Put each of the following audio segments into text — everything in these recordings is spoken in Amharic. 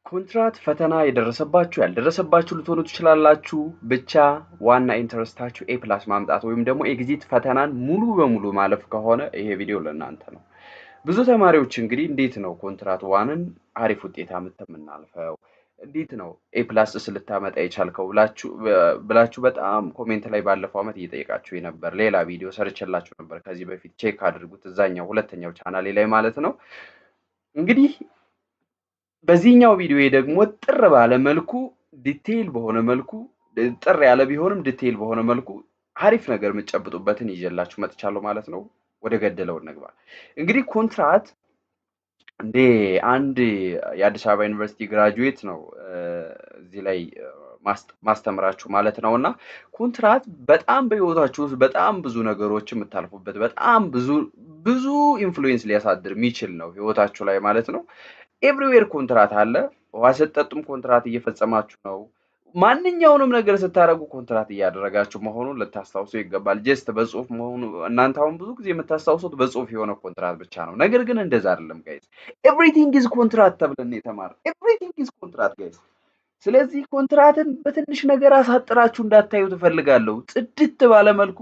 ኮንትራት ፈተና የደረሰባችሁ ያልደረሰባችሁ ልትሆኑ ትችላላችሁ። ብቻ ዋና ኢንተረስታችሁ ኤ ፕላስ ማምጣት ወይም ደግሞ ኤግዚት ፈተናን ሙሉ በሙሉ ማለፍ ከሆነ ይሄ ቪዲዮ ለእናንተ ነው። ብዙ ተማሪዎች እንግዲህ እንዴት ነው ኮንትራት ዋንን አሪፍ ውጤት አምጥተህ የምናልፈው? እንዴት ነው ኤ ፕላስ ልታመጣ የቻልከው ብላችሁ በጣም ኮሜንት ላይ ባለፈው ዓመት እየጠየቃችሁ ነበር። ሌላ ቪዲዮ ሰርችላችሁ ነበር ከዚህ በፊት ቼክ አድርጉት፣ እዛኛው ሁለተኛው ቻናሌ ላይ ማለት ነው። እንግዲህ በዚህኛው ቪዲዮ ደግሞ ጥር ባለ መልኩ ዲቴይል በሆነ መልኩ ጥር ያለ ቢሆንም ዲቴይል በሆነ መልኩ አሪፍ ነገር የምትጨብጡበትን ይዤላችሁ መጥቻለሁ ማለት ነው። ወደ ገደለው እንግባ። እንግዲህ ኮንትራት እንደ አንድ የአዲስ አበባ ዩኒቨርሲቲ ግራጁዌት ነው እዚህ ላይ ማስተምራችሁ ማለት ነውና ኮንትራት በጣም በህይወታችሁ ውስጥ በጣም ብዙ ነገሮች የምታልፉበት በጣም ብዙ ኢንፍሉዌንስ ሊያሳድር የሚችል ነው ህይወታችሁ ላይ ማለት ነው። ኤቭሪዌር ኮንትራት አለ። ውሃ ስትጠጡም ኮንትራት እየፈጸማችሁ ነው። ማንኛውንም ነገር ስታደርጉ ኮንትራት እያደረጋችሁ መሆኑን ልታስታውሱ ይገባል። ጀስት በጽሁፍ መሆኑ እናንተ አሁን ብዙ ጊዜ የምታስታውሱት በጽሁፍ የሆነ ኮንትራት ብቻ ነው። ነገር ግን እንደዛ አይደለም ጋይስ። ኤቭሪቲንግ ኢዝ ኮንትራት ተብለን የተማርነው ኤቭሪቲንግ ኢዝ ኮንትራት ጋይስ። ስለዚህ ኮንትራትን በትንሽ ነገር አሳጥራችሁ እንዳታዩ ትፈልጋለሁ። ጽድት ባለ መልኩ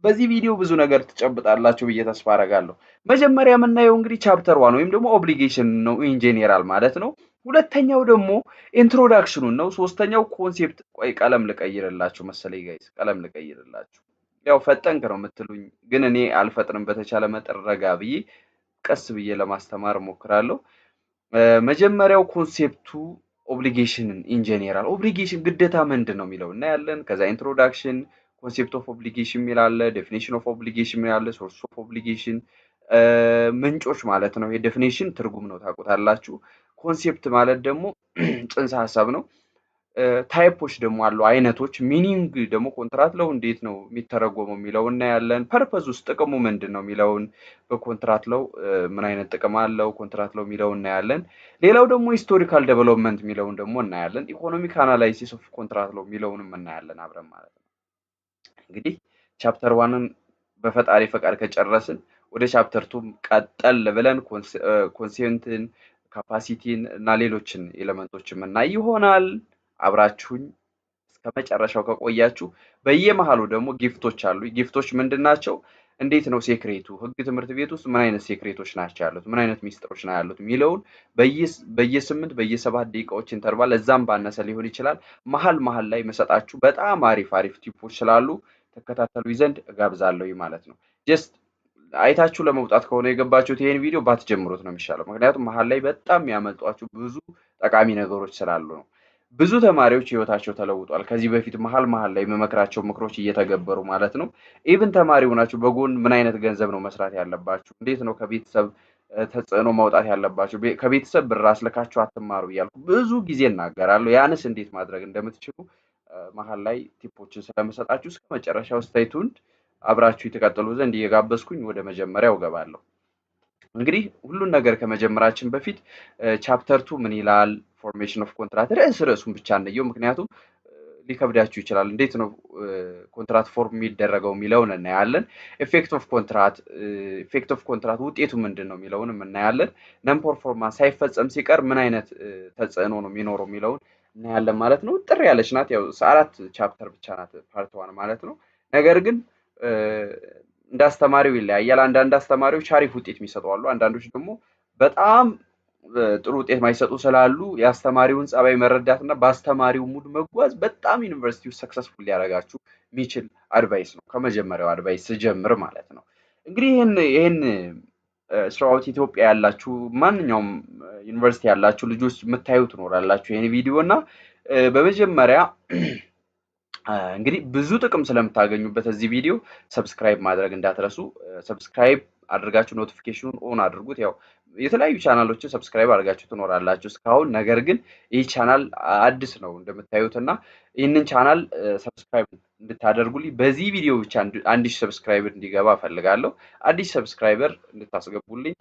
በዚህ ቪዲዮ ብዙ ነገር ትጨብጣላችሁ ብዬ ተስፋ አደርጋለሁ። መጀመሪያ የምናየው እንግዲህ ቻፕተር 1 ወይም ደግሞ ኦብሊጌሽን ነው ኢን ጄኔራል ማለት ነው። ሁለተኛው ደግሞ ኢንትሮዳክሽኑን ነው። ሶስተኛው ኮንሴፕት። ቆይ ቀለም ልቀይርላችሁ መሰለኝ ጋይስ፣ ቀለም ልቀይርላችሁ። ያው ፈጠንክ ነው የምትሉኝ፣ ግን እኔ አልፈጥንም። በተቻለ መጠን ረጋ ብዬ ቀስ ብዬ ለማስተማር እሞክራለሁ። መጀመሪያው ኮንሴፕቱ ኦብሊጌሽንን ኢን ጄኔራል ኦብሊጌሽን ግዴታ ምንድን ነው የሚለው እናያለን። ከዛ ኢንትሮዳክሽን ኮንሴፕት ኦፍ ኦብሊጌሽን የሚላለ ዴፊኒሽን ኦፍ ኦብሊጌሽን የሚላለ ሶርስ ኦፍ ኦብሊጌሽን ምንጮች ማለት ነው። ይሄ ዴፊኒሽን ትርጉም ነው ታውቁታላችሁ። ኮንሴፕት ማለት ደግሞ ጽንሰ ሀሳብ ነው። ታይፖች ደግሞ አሉ አይነቶች። ሚኒንግ ደግሞ ኮንትራት ለው እንዴት ነው የሚተረጎመው የሚለው እናያለን። ፐርፐዝ ውስጥ ጥቅሙ ምንድን ነው የሚለውን በኮንትራት ለው ምን አይነት ጥቅም አለው ኮንትራት ለው የሚለው እናያለን። ሌላው ደግሞ ሂስቶሪካል ዴቨሎፕመንት የሚለውን ደግሞ እናያለን። ኢኮኖሚክ አናላይሲስ ኦፍ ኮንትራት ለው የሚለውንም እናያለን አብረን ማለት ነው። እንግዲህ ቻፕተር 1ን በፈጣሪ ፈቃድ ከጨረስን ወደ ቻፕተር 2 ቀጠል ብለን ኮንሴንትን ካፓሲቲን እና ሌሎችን ኤሌመንቶችን እናይ ይሆናል። አብራችሁኝ እስከመጨረሻው ከቆያችሁ በየመሃሉ ደግሞ ጊፍቶች አሉ። ጊፍቶች ምንድናቸው? እንዴት ነው ሴክሬቱ? ህግ ትምህርት ቤት ውስጥ ምን አይነት ሴክሬቶች ናቸው ያሉት? ምን አይነት ሚስጥሮች ነው ያሉት የሚለውን በየ8 በየ7 ደቂቃዎች ኢንተርቫል እዛም ባነሰ ሊሆን ይችላል መሃል ላይ መሰጣችሁ በጣም አሪፍ ቲፖች ስላሉ ተከታተሉ ዘንድ እጋብዛለሁ ማለት ነው። ጀስት አይታችሁ ለመውጣት ከሆነ የገባችሁት ይሄን ቪዲዮ ባትጀምሩት ነው የሚሻለው። ምክንያቱም መሃል ላይ በጣም የሚያመልጧችሁ ብዙ ጠቃሚ ነገሮች ስላሉ ነው። ብዙ ተማሪዎች ህይወታቸው ተለውጧል። ከዚህ በፊት መሃል ላይ መመክራቸው ምክሮች እየተገበሩ ማለት ነው። ኢቭን ተማሪ ሆናችሁ በጎን ምን አይነት ገንዘብ ነው መስራት ያለባችሁ? እንዴት ነው ከቤተሰብ ተጽዕኖ ማውጣት ያለባችሁ? ከቤተሰብ ብር አስልካችሁ አትማሩ እያልኩ ብዙ ጊዜ እናገራለሁ። ያንስ እንዴት ማድረግ እንደምትችሉ መሃል ላይ ቲፖችን ስለምሰጣችሁ እስከ መጨረሻው ስቴይ ቱንድ አብራችሁ የተቀጠሉ ዘንድ እየጋበዝኩኝ ወደ መጀመሪያው ገባለሁ። እንግዲህ ሁሉን ነገር ከመጀመራችን በፊት ቻፕተር 2 ምን ይላል? ፎርሜሽን ኦፍ ኮንትራት ርዕሱን ብቻ እንየው፣ ምክንያቱም ሊከብዳችሁ ይችላል። እንዴት ነው ኮንትራት ፎርም የሚደረገው የሚለውን እናያለን። ኢፌክት ኦፍ ኮንትራት ውጤቱ ምንድን ነው የሚለውን እናያለን። ነን ፐርፎርማንስ ሳይፈጸም ሲቀር ምን አይነት ተጽዕኖ ነው የሚኖረው የሚለውን እናያለን ማለት ነው። ጥር ያለች ናት። ያው 4 ቻፕተር ብቻ ናት ፓርት 1 ማለት ነው። ነገር ግን እንደ አስተማሪው ይለያያል። አንዳንድ አስተማሪዎች አሪፍ ውጤት የሚሰጡ አሉ። አንዳንዶች ደግሞ በጣም ጥሩ ውጤት ማይሰጡ ስላሉ የአስተማሪውን ጸባይ መረዳትና በአስተማሪው ሙድ መጓዝ በጣም ዩኒቨርሲቲው ሰክሰስፉል ሊያደርጋችሁ የሚችል አድቫይስ ነው። ከመጀመሪያው አድቫይስ ስጀምር ማለት ነው። እንግዲህ ይሄን ስራውት ኢትዮጵያ ያላችሁ ማንኛውም ዩኒቨርሲቲ ያላችሁ ልጆች የምታዩ ትኖራላችሁ ይሄን ቪዲዮ እና በመጀመሪያ እንግዲህ ብዙ ጥቅም ስለምታገኙበት እዚህ ቪዲዮ ሰብስክራይብ ማድረግ እንዳትረሱ። ሰብስክራይብ አድርጋችሁ ኖቲፊኬሽኑን ኦን አድርጉት። ያው የተለያዩ ቻናሎችን ሰብስክራይብ አድርጋችሁ ትኖራላችሁ እስካሁን። ነገር ግን ይህ ቻናል አዲስ ነው እንደምታዩትና ይህንን ቻናል ሰብስክራይብ እንድታደርጉልኝ በዚህ ቪዲዮ ብቻ 1000 ሰብስክራይበር እንዲገባ ፈልጋለሁ። አዲስ ሰብስክራይበር እንድታስገቡልኝ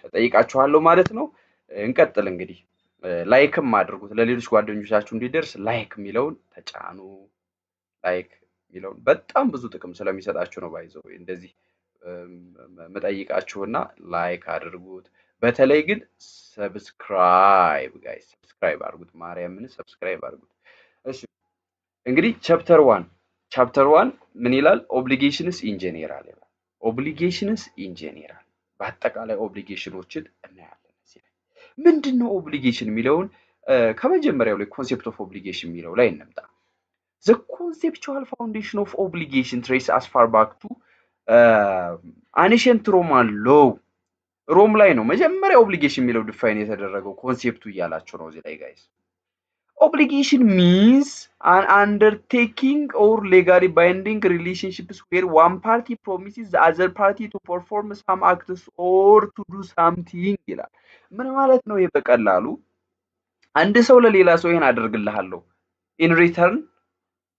እጠይቃችኋለሁ ማለት ነው። እንቀጥል እንግዲህ ላይክም አድርጉት ለሌሎች ጓደኞቻችሁ እንዲደርስ ላይክ የሚለውን ተጫኑ። ላይክ የሚለውን በጣም ብዙ ጥቅም ስለሚሰጣችሁ ነው ባይዘው እንደዚህ መጠይቃችሁና ላይክ አድርጉት። በተለይ ግን ሰብስክራይብ ጋይስ ሰብስክራይብ አድርጉት ማርያምን ሰብስክራይብ አድርጉት እሺ እንግዲህ ቻፕተር 1 ምን ይላል ኦብሊጌሽንስ ኢን ጄኔራል ይላል ኦብሊጌሽንስ ኢን ጄኔራል በአጠቃላይ ኦብሊጌሽኖችን እናያለን እዚህ ላይ ምንድነው ኦብሊጌሽን የሚለውን ከመጀመሪያው ላይ ኮንሴፕት ኦፍ ኦብሊጌሽን የሚለው ላይ እንምጣ the conceptual foundation of obligation traces as far back to ancient Roman law ሮም ላይ ነው መጀመሪያ ኦብሊጌሽን የሚለው ዲፋይን የተደረገው ኮንሴፕቱ እያላችሁ ነው እዚህ ላይ ጋይስ obligation means an undertaking or legally binding relationships where one party promises the other party to perform some acts or to do something ይላል ምን ማለት ነው ይሄ በቀላሉ አንድ ሰው ለሌላ ሰው ይሄን አደርግልሃለሁ in return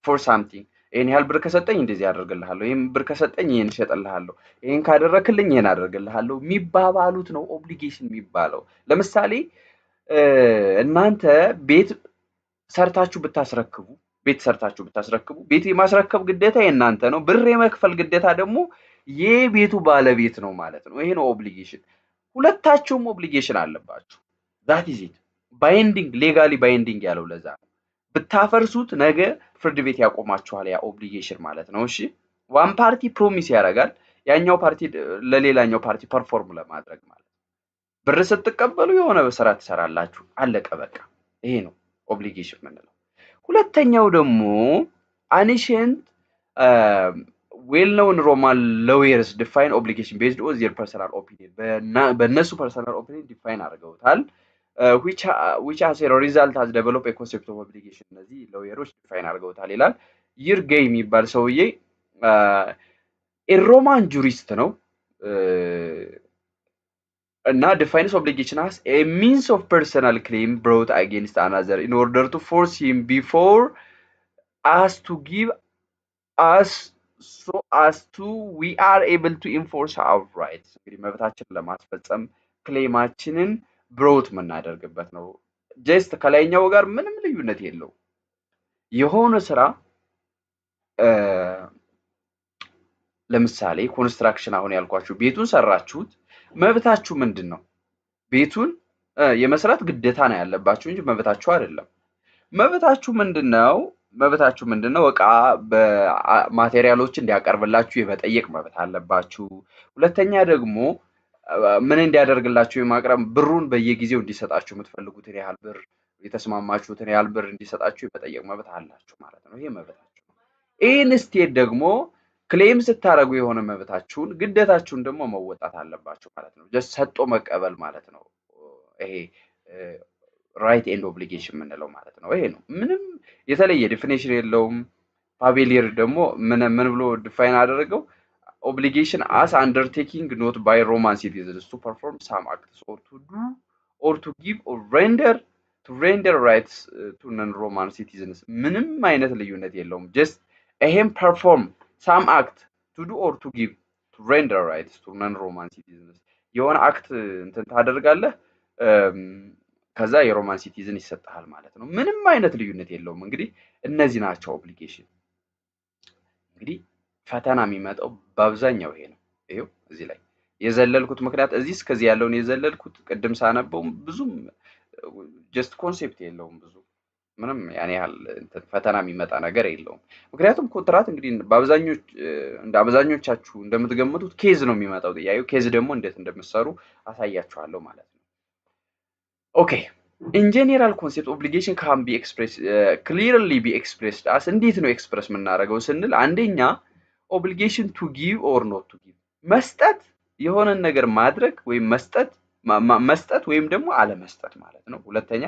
for something ይሄን ያህል ብር ከሰጠኝ እንደዚህ አደርግልሃለሁ ይሄን ብር ከሰጠኝ ይሄን እሸጥልሃለሁ ይሄን ካደረክልኝ ይሄን አደርግልሃለሁ የሚባባሉት ነው ኦብሊጌሽን የሚባለው ለምሳሌ እናንተ ቤት ሰርታችሁ ብታስረክቡ ቤት የማስረከብ ግዴታ የናንተ ነው ብር የመክፈል ግዴታ ደግሞ የቤቱ ባለቤት ነው ማለት ነው ይሄ ነው ኦብሊጌሽን ሁለታችሁም ኦብሊጌሽን አለባችሁ that is it ባይንዲንግ ሌጋሊ ባይንዲንግ ያለው ለዛ ብታፈርሱት ነገ ፍርድ ቤት ያቆማችኋል ያ ኦብሊጌሽን ማለት ነው እሺ ዋን ፓርቲ ፕሮሚስ ያደርጋል ያኛው ፓርቲ ለሌላኛው ፓርቲ ፐርፎርም ለማድረግ ማለት ብር ስትቀበሉ የሆነ ስራ ትሰራላችሁ አለቀ በቃ ይሄ ነው ኦብሊጌሽን ምንለው ሁለተኛው ደግሞ ancient well known Roman lawyers define obligation based on their personal opinion በእነሱ personal opinion define አድርገውታል which as a result has developed a concept of obligation እነዚህ ላwyers define አድርገውታል ይላል ይርጌይ የሚባል ሰውዬ ሮማን ጁሪስት ነው እና defines obligation as a means of personal claim brought against another in order to force him before us to give us so as to we are able to enforce our rights እንግዲህ መብታችንን ለማስፈጸም ክሌማችንን ብሮት መናደርግበት ነው ጀስት ከላይኛው ጋር ምንም ልዩነት የለው የሆነ ስራ ለምሳሌ ኮንስትራክሽን አሁን ያልኳችሁ ቤቱን ሰራችሁት መብታችሁ ምንድነው ቤቱን የመስራት ግዴታ ነው ያለባችሁ እንጂ መብታችሁ አይደለም መብታችሁ ምንድነው እቃ በማቴሪያሎች እንዲያቀርብላችሁ የመጠየቅ መብት አለባችሁ ሁለተኛ ደግሞ ምን እንዲያደርግላችሁ የማቅረብ ብሩን በየጊዜው እንዲሰጣችሁ የምትፈልጉትን ያህል ብር የተስማማችሁትን ያህል ብር እንዲሰጣችሁ የመጠየቅ መብት አላችሁ ማለት ነው ይሄ መብታችሁ ኢንስቴድ ደግሞ ክሌም ስታረጉ የሆነ መብታችሁን ግዴታችሁን ደግሞ መወጣት አለባችሁ ማለት ነው ጀስት ሰጥቶ መቀበል ማለት ነው ይሄ ራይት ኤንድ ኦብሊጌሽን ምንለው ማለት ነው ይሄ ነው ምንም የተለየ ዲፊኒሽን የለውም ፓቬሊየር ደግሞ ምን ብሎ ዲፋይን አደረገው obligation as undertaking not by Roman citizens to perform some acts or to do or to give or render rights to non-Roman citizens ምንም አይነት ልዩነት የለውም just ይሄም perform some act to do or to give to render rights to non-Roman citizens የሆነ አክት እንትን ታደርጋለህ ከዛ የሮማን ሲቲዝን ይሰጣል ማለት ነው ምንም አይነት ልዩነት የለውም እንግዲህ እነዚህ ናቸው ኦብሊጌሽን እንግዲህ ፈተና የሚመጣው በአብዛኛው ይሄ ነው ይሄው እዚህ ላይ የዘለልኩት ምክንያት እዚህ እስከዚህ ያለውን የዘለልኩት ቅድም ሳነበው ብዙም ጀስት ኮንሴፕት የለውም ብዙ ምንም ያኔ ያህል ፈተና የሚመጣ ነገር የለውም ምክንያቱም ኮንትራት እንግዲህ በአብዛኞቻችሁ እንደምትገምቱት ኬዝ ነው የሚመጣው ጥያቄው ኬዝ ደግሞ እንዴት እንደምትሰሩ አሳያችኋለሁ ማለት ነው ኦኬ in general concept obligation can be expressed clearly be expressed as እንዴት ነው ኤክስፕረስ የምናደርገው ስንል አንደኛ obligation to give or not to give መስጠት የሆነ ነገር ማድረግ ወይም መስጠት ወይም ደግሞ አለመስጠት ማለት ነው ሁለተኛ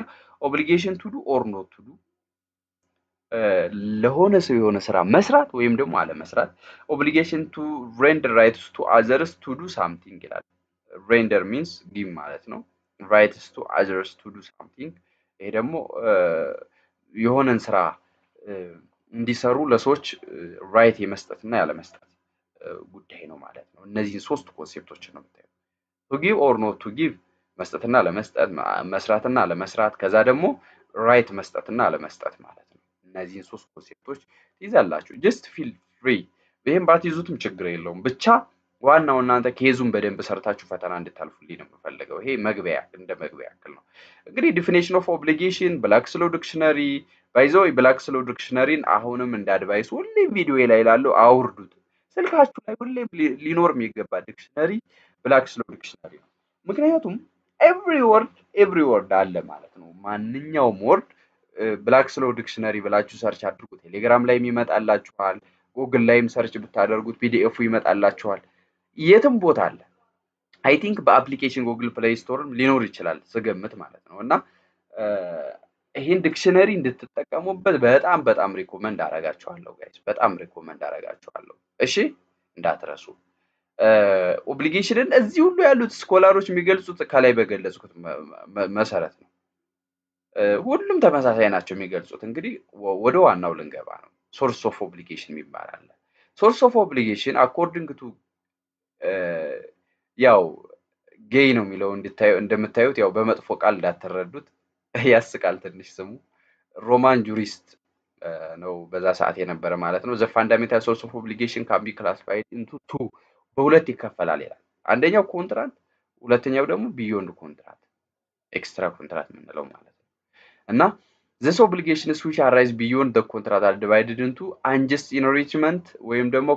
obligation to do or not to do ለሆነ ሰው የሆነ ስራ መስራት ወይም ደግሞ አለመስራት obligation to render rights to others to do something ይላል render means give ማለት ነው rights to others to do something ይሄ ደግሞ የሆነን ስራ እንዲሰሩ ለሰዎች ራይት የመስጠትና ያለመስጠት ጉዳይ ነው ማለት ነው እነዚህ ሶስት ኮንሴፕቶች ነው የምታዩት to give or not to give መስጠትና ለመስጠት መስራትና ለመስራት ከዛ ደግሞ ራይት መስጠትና ለመስጠት ማለት ነው እነዚህን ሶስት ኮንሴፕቶች ይዛላችሁ just feel free ይሄን ባትይዙትም ችግር የለውም ብቻ ዋናው እናንተ ኬዙን በደንብ ሰርታችሁ ፈተና እንድታልፉልኝ ነው የምፈልገው። ይሄ መግቢያ እንደ መግቢያ ያክል ነው። እንግዲህ ዲፊኒሽን ኦፍ ኦብሊጌሽን ብላክስ ሎው ዲክሽነሪ ባይዘው ብላክስ ሎው ዲክሽነሪን አሁንም እንደ አድቫይስ ሁሌም ቪዲዮ ላይ ላለው አውርዱት። ስልካችሁ ላይ ሁሌም ሊኖር የሚገባ ዲክሽነሪ ብላክስ ሎው ዲክሽነሪ ነው። ምክንያቱም ኤቭሪ ወርድ አለ ማለት ነው። ማንኛውም ወርድ ብላክስ ሎው ዲክሽነሪ ብላችሁ ሰርች አድርጉት። ቴሌግራም ላይም ይመጣላችኋል። ጉግል ላይም ሰርች ብታደርጉት ፒዲኤፉ ይመጣላችኋል። የትም ቦታ አለ። አይ ቲንክ በአፕሊኬሽን ጉግል ፕሌይ ስቶርም ሊኖር ይችላል ስገምት ማለት ነው። እና ይህን ዲክሽነሪ እንድትጠቀሙበት በጣም ሪኮመንድ አረጋችኋለሁ ጋይስ፣ በጣም ሪኮመንድ አረጋችኋለሁ። እሺ እንዳትረሱ። ኦብሊጌሽንን እዚህ ሁሉ ያሉት ስኮላሮች የሚገልጹት ከላይ በገለጽኩት መሰረት ነው። ሁሉም ተመሳሳይ ናቸው የሚገልጹት። እንግዲህ ወደ ዋናው ልንገባ ነው። ሶርስ ኦፍ ኦብሊጌሽን ይባላል። ሶርስ ኦፍ ኦብሊጌሽን አኮርዲንግ ቱ ያው ጌይ ነው የሚለው እንደምታዩት ያው በመጥፎ ቃል እንዳትረዱት ያስቃል ትንሽ ስሙ። ሮማን ጁሪስት ነው በዛ ሰዓት የነበረ ማለት ነው። ዘ ፋንዳሜንታል ሶርስ ኦፍ ኦብሊጌሽን ካን ቢ ክላሲፋይድ ኢንቱ ቱ በሁለት ይከፈላል ይላል። አንደኛው ኮንትራት፣ ሁለተኛው ደግሞ ቢዮንድ ኮንትራት ኤክስትራ ኮንትራት የምንለው ማለት ነው። እና this obligations which arise beyond the contract are divided into unjust enrichment ወይም ደግሞ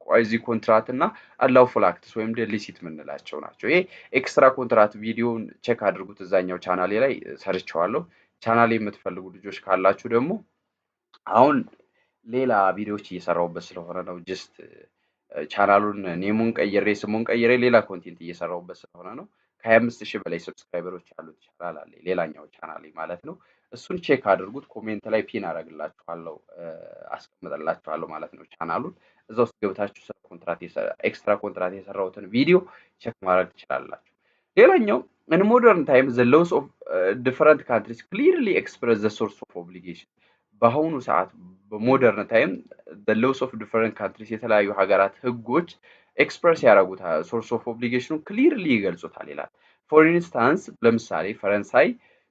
ኳዚ ኮንትራት እና unlawful acts ወይም ሊሲት የምንላቸው ናቸው። ይሄ ኤክስትራ ኮንትራት ቪዲዮን ቼክ አድርጉት፣ እዛኛው ቻናሌ ላይ ሰርቻለሁ። ቻናሌ የምትፈልጉ ልጆች ካላችሁ ደግሞ አሁን ሌላ ቪዲዮዎች እየሰራሁበት ስለሆነ ነው። ጀስት ቻናሉን ኔሙን ቀይሬ ስሙን ቀይሬ ሌላ ኮንቴንት እየሰራሁበት ስለሆነ ነው። ከ25000 በላይ ሰብስክራይበሮች ያሉት ቻናል አለ፣ ሌላኛው ቻናሌ ማለት ነው። እሱን ቼክ አድርጉት። ኮሜንት ላይ ፒን አደርግላችኋለሁ፣ አስቀምጥላችኋለሁ ማለት ነው ቻናሉን። እዛ ውስጥ ገብታችሁ ስለ ኮንትራት ኤክስትራ ኮንትራት የሰራሁትን ቪዲዮ ቼክ ማድረግ ትችላላችሁ። ሌላኛው in modern times the laws of different countries clearly express the source of obligation በአሁኑ ሰዓት በሞደርን ታይም the laws of different countries የተለያዩ ሀገራት ህጎች ኤክስፕረስ ያደርጉት ሶርስ ኦፍ ኦብሊጌሽኑ ክሊርሊ ይገልጹታል ይላል። ፎር ኢንስታንስ ለምሳሌ ፈረንሳይ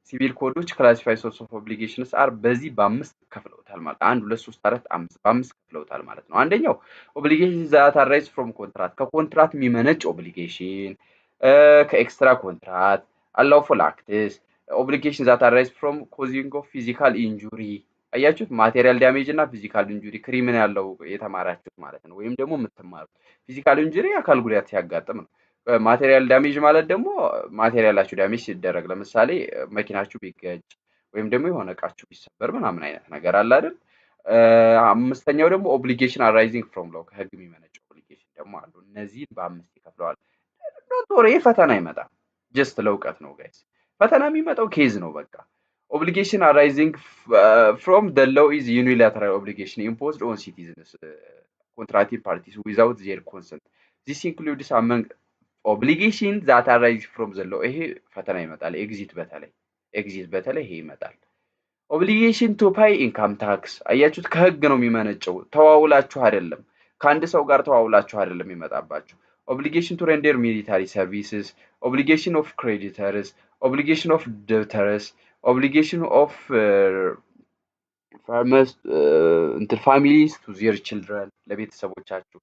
ሲቪል ኮዶች ክላሲፋይ ሶርስ ኦፍ ኦብሊጌሽንስ አር በዚህ በአምስት ከፍለውታል ማለት 1 2 3 4 5 በአምስት ከፍለውታል ማለት ነው። አንደኛው ኦብሊጌሽን ዛት አራይዝ ፍሮም ኮንትራት ከኮንትራት የሚመነጭ ኦብሊጌሽን፣ ከኤክስትራ ኮንትራት፣ unlawful acts፣ ኦብሊጌሽን ዛት አራይዝ ፍሮም ኮዚንግ ኦፍ ፊዚካል ኢንጁሪ። አያችሁት? ማቴሪያል ዳሜጅ እና ፊዚካል ኢንጁሪ ክሪሚናል ያለው የተማራችሁት ማለት ነው። ወይም ደግሞ የምትማሩት ፊዚካል ኢንጁሪ አካል ጉዳት ሲያጋጥም ነው። ማቴሪያል ዳሜጅ ማለት ደግሞ ማቴሪያላችሁ ዳሜጅ ሲደረግ ለምሳሌ መኪናችሁ ቢገጭ ወይም ደግሞ የሆነ እቃችሁ ቢሰበር ምናምን አይነት ነገር አለ አይደል? አምስተኛው ደግሞ ኦብሊጌሽን አራይዚንግ ፍሮም ሎው ከህግ የሚመነጭ ኦብሊጌሽን ደግሞ አሉ። እነዚህን በአምስት ይከፍለዋል። ዶክተር ፈተና ይመጣ ጀስት ለውቀት ነው ጋይስ። ፈተና የሚመጣው ኬዝ ነው በቃ። obligation arising from the law is unilateral obligation imposed on citizens contracting parties without their consent. This includes among obligations that arise from the law ይሄ ፈተና ይመጣል። ኤግዚት በተለይ ይሄ ይመጣል። obligation to pay income tax አያችሁት? ከህግ ነው የሚመነጨው። ተዋውላችሁ አይደለም፣ ከአንድ ሰው ጋር ተዋውላችሁ አይደለም ይመጣባችሁ። obligation to render military services, obligation of creditors, obligation of debtors, obligation of farmers families to their children ለቤተሰቦቻችሁ።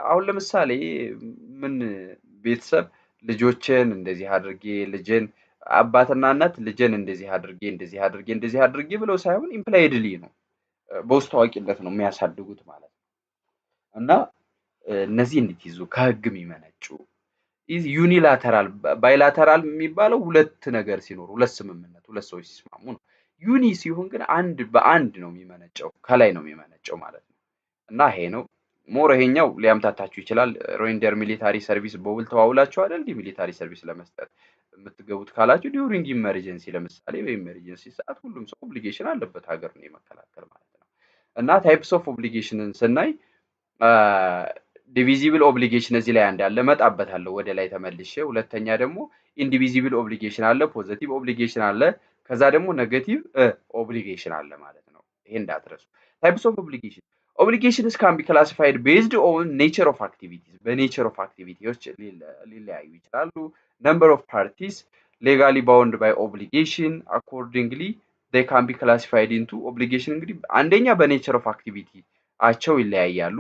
አሁን ለምሳሌ ምን ቤተሰብ ልጆችን እንደዚህ አድርጌ ልጅን አባትና እናት ልጅን እንደዚህ አድርጌ ብለው ሳይሆን ኢምፕላይድሊ ነው በውስጥ ታዋቂነት ነው የሚያሳድጉት ማለት ነው። እና እነዚህ እንድትይዙ ከህግ የሚመነጩ is unilateral bilateral የሚባለው ሁለት ነገር ሲኖር ሁለት ስምምነት ሁለት ሰዎች ሲስማሙ ነው። ዩኒ ሲሆን ግን አንድ በአንድ ነው የሚመነጨው ከላይ ነው የሚመነጨው ማለት ነው። እና ይሄ ነው ሞር ይሄኛው ሊያምታታችሁ ይችላል። ሬንደር ሚሊታሪ ሰርቪስ በውል ተዋውላችሁ አይደል ሚሊታሪ ሰርቪስ ለመስጠት የምትገቡት ካላችሁ ዲዩሪንግ ኢመርጀንሲ ለምሳሌ በኢመርጀንሲ ሰዓት ሁሉም ሰው ኦብሊጌሽን አለበት ሀገሩን የመከላከል ማለት ነው። እና ታይፕስ ኦፍ ኦብሊጌሽንን ስናይ ዲቪዚብል ኦብሊጌሽን እዚህ ላይ አንድ አለ መጣበታለሁ ወደ ላይ ተመልሼ። ሁለተኛ ደግሞ ኢንዲቪዚብል ኦብሊጌሽን አለ፣ ፖዚቲቭ ኦብሊጌሽን አለ፣ ከዛ ደግሞ ኔጌቲቭ ኦብሊጌሽን አለ ማለት ነው። ይሄ እንዳትረሱ። ታይፕስ ኦፍ ኦብሊጌሽን obligations can be classified based on nature of activities በኔቸር ኦፍ አክቲቪቲዎች ሊለያዩ ይችላሉ። number of parties legally bound by obligation accordingly they can be classified into obligation እንግዲህ አንደኛ በኔቸር ኦፍ አክቲቪቲ አቸው ይለያያሉ።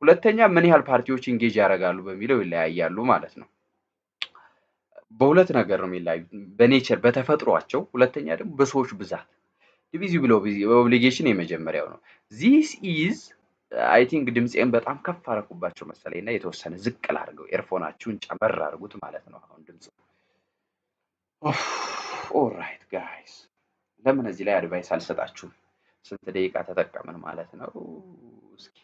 ሁለተኛ ምን ያህል ፓርቲዎች ኢንጌጅ ያደርጋሉ በሚለው ይለያያሉ ማለት ነው። በሁለት ነገር ነው የሚለያዩት፣ በኔቸር በተፈጥሯቸው፣ ሁለተኛ ደግሞ በሰዎች ብዛት። ዲቪዚብል ኦብሊጌሽን የመጀመሪያው ነው። ዚስ ኢዝ አይ ቲንክ ድምፄን በጣም ከፍ አደረኩባቸው መሰለኝ እና የተወሰነ ዝቅ ላድርገው፣ ኤርፎናችሁን ጨመር አድርጉት ማለት ነው። አሁን ድምፁ ኦልራይት ጋይስ፣ ለምን እዚህ ላይ አድቫይስ አልሰጣችሁም? ስንት ደቂቃ ተጠቀምን ማለት ነው? እስኪ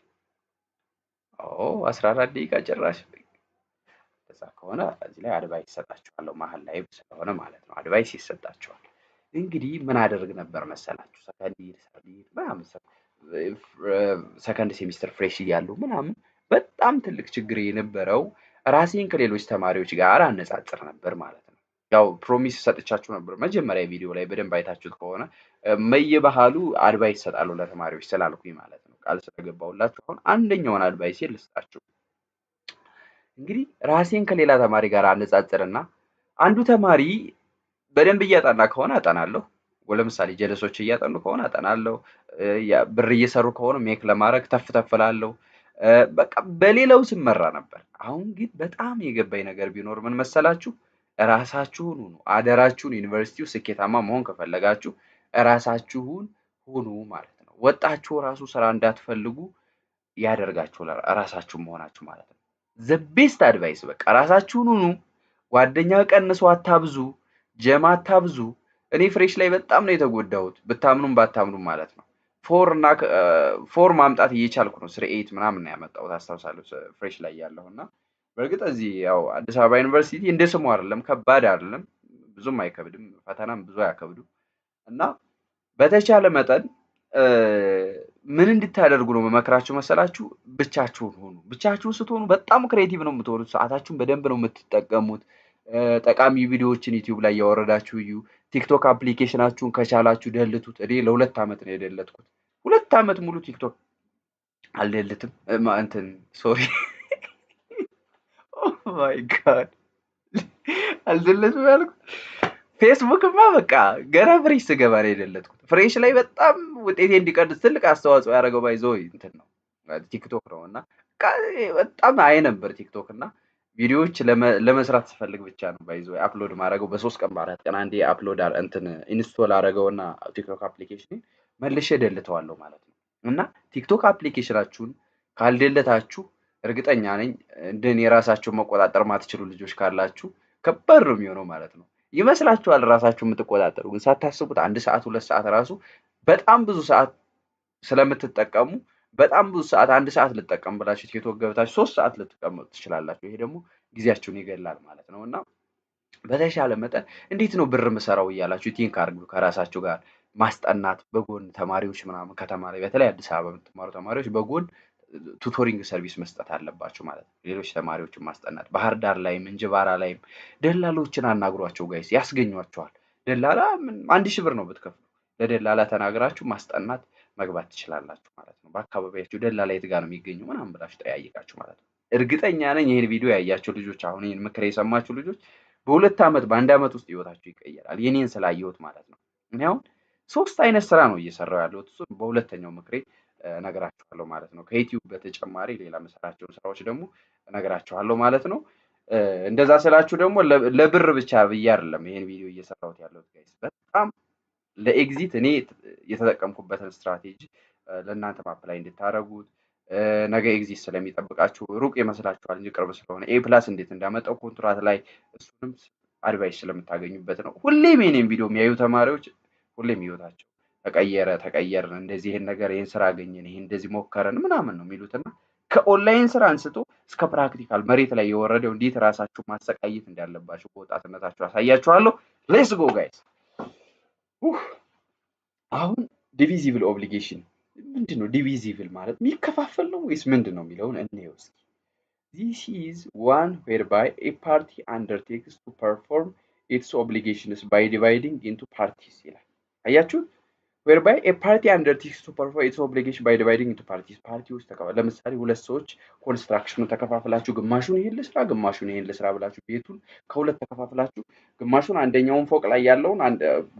14 ደቂቃ ጭራሽ። እዛ ከሆነ እዚህ ላይ አድቫይስ ይሰጣችኋለሁ፣ መሀል ላይ ስለሆነ ማለት ነው። አድቫይስ ይሰጣችኋል። እንግዲህ ምን አደርግ ነበር መሰላችሁ? ሰከንድ ሴሚስተር ፍሬሽ እያሉ ምናምን በጣም ትልቅ ችግር የነበረው ራሴን ከሌሎች ተማሪዎች ጋር አነጻጽር ነበር ማለት ነው። ያው ፕሮሚስ ሰጥቻችሁ ነበር መጀመሪያ ቪዲዮ ላይ በደንብ አይታችሁት ከሆነ በየባህሉ አድቫይስ እሰጣለሁ ለተማሪዎች ስላልኩኝ ማለት ነው። ቃል ስለገባሁላችሁ አሁን አንደኛውን አድቫይስ ልስጣችሁ። እንግዲህ ራሴን ከሌላ ተማሪ ጋር አነጻጽርና አንዱ ተማሪ በደንብ እያጠና ከሆነ አጠናለሁ። ለምሳሌ ጀለሶች እያጠኑ ከሆነ አጠናለሁ። ብር እየሰሩ ከሆነ ሜክ ለማድረግ ተፍተፍላለሁ። በቃ በሌላው ስመራ ነበር። አሁን ግን በጣም የገባኝ ነገር ቢኖር ምን መሰላችሁ? ራሳችሁን ሁኑ። አደራችሁን። ዩኒቨርሲቲው ስኬታማ መሆን ከፈለጋችሁ ራሳችሁን ሁኑ ማለት ነው። ወጣችሁ ራሱ ስራ እንዳትፈልጉ ያደርጋችሁ ራሳችሁ መሆናችሁ ማለት ነው። ዘ ቤስት አድቫይስ በቃ ራሳችሁን ሁኑ። ጓደኛ ቀንሱ፣ አታብዙ፣ ጀማ አታብዙ። እኔ ፍሬሽ ላይ በጣም ነው የተጎዳሁት፣ ብታምኑም ባታምኑም ማለት ነው። ፎር ማምጣት እየቻልኩ ነው 3.8 ምናምን ነው ያመጣሁት አስታውሳለሁ ፍሬሽ ላይ ያለሁና። በእርግጥ እዚህ ያው አዲስ አበባ ዩኒቨርሲቲ እንደ ስሙ አይደለም፣ ከባድ አይደለም፣ ብዙም አይከብድም፣ ፈተናም ብዙ አያከብዱም። እና በተቻለ መጠን ምን እንድታደርጉ ነው መመክራችሁ መሰላችሁ? ብቻችሁን ሁኑ። ብቻችሁን ስትሆኑ በጣም ክሬቲቭ ነው የምትሆኑት። ሰዓታችሁን በደንብ ነው የምትጠቀሙት። ጠቃሚ ቪዲዮዎችን ዩቲዩብ ላይ ያወረዳችሁ እዩ። ቲክቶክ አፕሊኬሽናችሁን ከቻላችሁ ደልቱት። እኔ ለ2 ዓመት ነው የደለትኩት። 2 ዓመት ሙሉ ቲክቶክ አልደልትም። እንትን ሶሪ ኦ ማይ ጋድ አልደለትም ያልኩት። ፌስቡክማ በቃ ገና ፍሬሽ ስገባ ነው የደለትኩት። ፍሬሽ ላይ በጣም ውጤቴ እንዲቀንስ ትልቅ አስተዋጽኦ ያደረገው ባይዞ እንትን ነው ቲክቶክ ነው። እና በጣም አይ ነበር ቲክቶክ እና ቪዲዮዎች ለመስራት ስፈልግ ብቻ ነው ባይዞ አፕሎድ ማድረገው። በ3 ቀን በ4 ቀን አንዴ አፕሎድ እንትን ኢንስቶል አደረገውና ቲክቶክ አፕሊኬሽን መልሼ ደልተዋለሁ ማለት ነው። እና ቲክቶክ አፕሊኬሽናችሁን ካልደለታችሁ እርግጠኛ ነኝ እንደኔ የራሳችሁን መቆጣጠር ማትችሉ ልጆች ካላችሁ ከባድ ነው የሚሆነው ማለት ነው። ይመስላችኋል ራሳችሁ የምትቆጣጠሩ፣ ግን ሳታስቡት 1 ሰዓት 2 ሰዓት ራሱ በጣም ብዙ ሰዓት ስለምትጠቀሙ በጣም ብዙ ሰዓት 1 ሰዓት ልጠቀም ብላችሁ ቲክቶክ ገብታችሁ 3 ሰዓት ልትቀመጡ ትችላላችሁ። ይሄ ደግሞ ጊዜያችሁን ይገላል ማለት ነው። እና በተሻለ መጠን እንዴት ነው ብር ምሰራው እያላችሁ ቲንክ አድርጉ። ከራሳችሁ ጋር ማስጠናት በጎን ተማሪዎች ምናምን ከተማ ላይ በተለይ አዲስ አበባ የምትማሩ ተማሪዎች በጎን ቱቶሪንግ ሰርቪስ መስጠት አለባችሁ ማለት ነው። ሌሎች ተማሪዎችን ማስጠናት። ባህር ዳር ላይም እንጅባራ ላይም ደላሎችን አናግሯቸው ጋይስ፣ ያስገኟቸዋል። ደላላ 1000 ብር ነው ብትከፍሉ። ለደላላ ተናግራችሁ ማስጠናት መግባት ትችላላችሁ ማለት ነው። በአካባቢያችሁ ደላላ የት ጋር ነው የሚገኘው ምናምን ብላችሁ ጠያይቃችሁ ማለት ነው። እርግጠኛ ነኝ ይሄን ቪዲዮ ያያችሁ ልጆች፣ አሁን ይሄን ምክር የሰማችሁ ልጆች በ2 ዓመት በ1 ዓመት ውስጥ ህይወታችሁ ይቀየራል። የኔን ስላየሁት ማለት ነው። እኔ አሁን 3 አይነት ስራ ነው እየሰራሁ ያለሁት። እሱ በሁለተኛው ምክሬ እነግራችኋለሁ ማለት ነው። ከዩቲዩብ በተጨማሪ ሌላ መስራቸውን ስራዎች ደግሞ እነግራችኋለሁ ማለት ነው። እንደዛ ስላችሁ ደግሞ ለብር ብቻ ብዬ አይደለም ይሄን ቪዲዮ እየሰራሁት ያለሁት ጋይስ። በጣም ለኤግዚት እኔ የተጠቀምኩበትን ስትራቴጂ ለእናንተ አፕላይ እንድታደርጉት፣ ነገ ኤግዚት ስለሚጠብቃችሁ ሩቅ ይመስላችኋል እንጂ ቅርብ ስለሆነ A+ እንዴት እንዳመጣው ኮንትራት ላይ እሱንም አድቫይስ ስለምታገኙበት ነው። ሁሌም የኔን ቪዲዮ የሚያዩ ተማሪዎች ሁሌም ህይወታቸው ተቀየርን፣ እንደዚህ ይሄን ነገር ይሄን ስራ አገኘን፣ ይሄን እንደዚህ ሞከረን ምናምን ነው የሚሉትና ከኦንላይን ስራ አንስቶ እስከ ፕራክቲካል መሬት ላይ የወረደው እንዴት ራሳችሁ ማሰቃየት እንዳለባችሁ በወጣትነታችሁ አሳያችኋለሁ። ሌትስ ጎ ጋይስ። አሁን ዲቪዚብል ኦብሊጌሽን ምንድነው? ዲቪዚብል ማለት የሚከፋፈል ነው ወይስ ምንድነው የሚለውን እንየው እስኪ። This is one whereby a party undertakes to perform its obligations by dividing into parties ይላል። አያችሁ? whereby a party undertakes to perform its obligation by dividing into parties። ፓርቲዎች ለምሳሌ 2 ሰዎች ኮንስትራክሽኑ ተከፋፍላችሁ ግማሹን ይሄን ልስራ ግማሹን ይሄን ልስራ ብላችሁ ቤቱን ከሁለት ተከፋፍላችሁ ግማሹን አንደኛውን ፎቅ ላይ ያለውን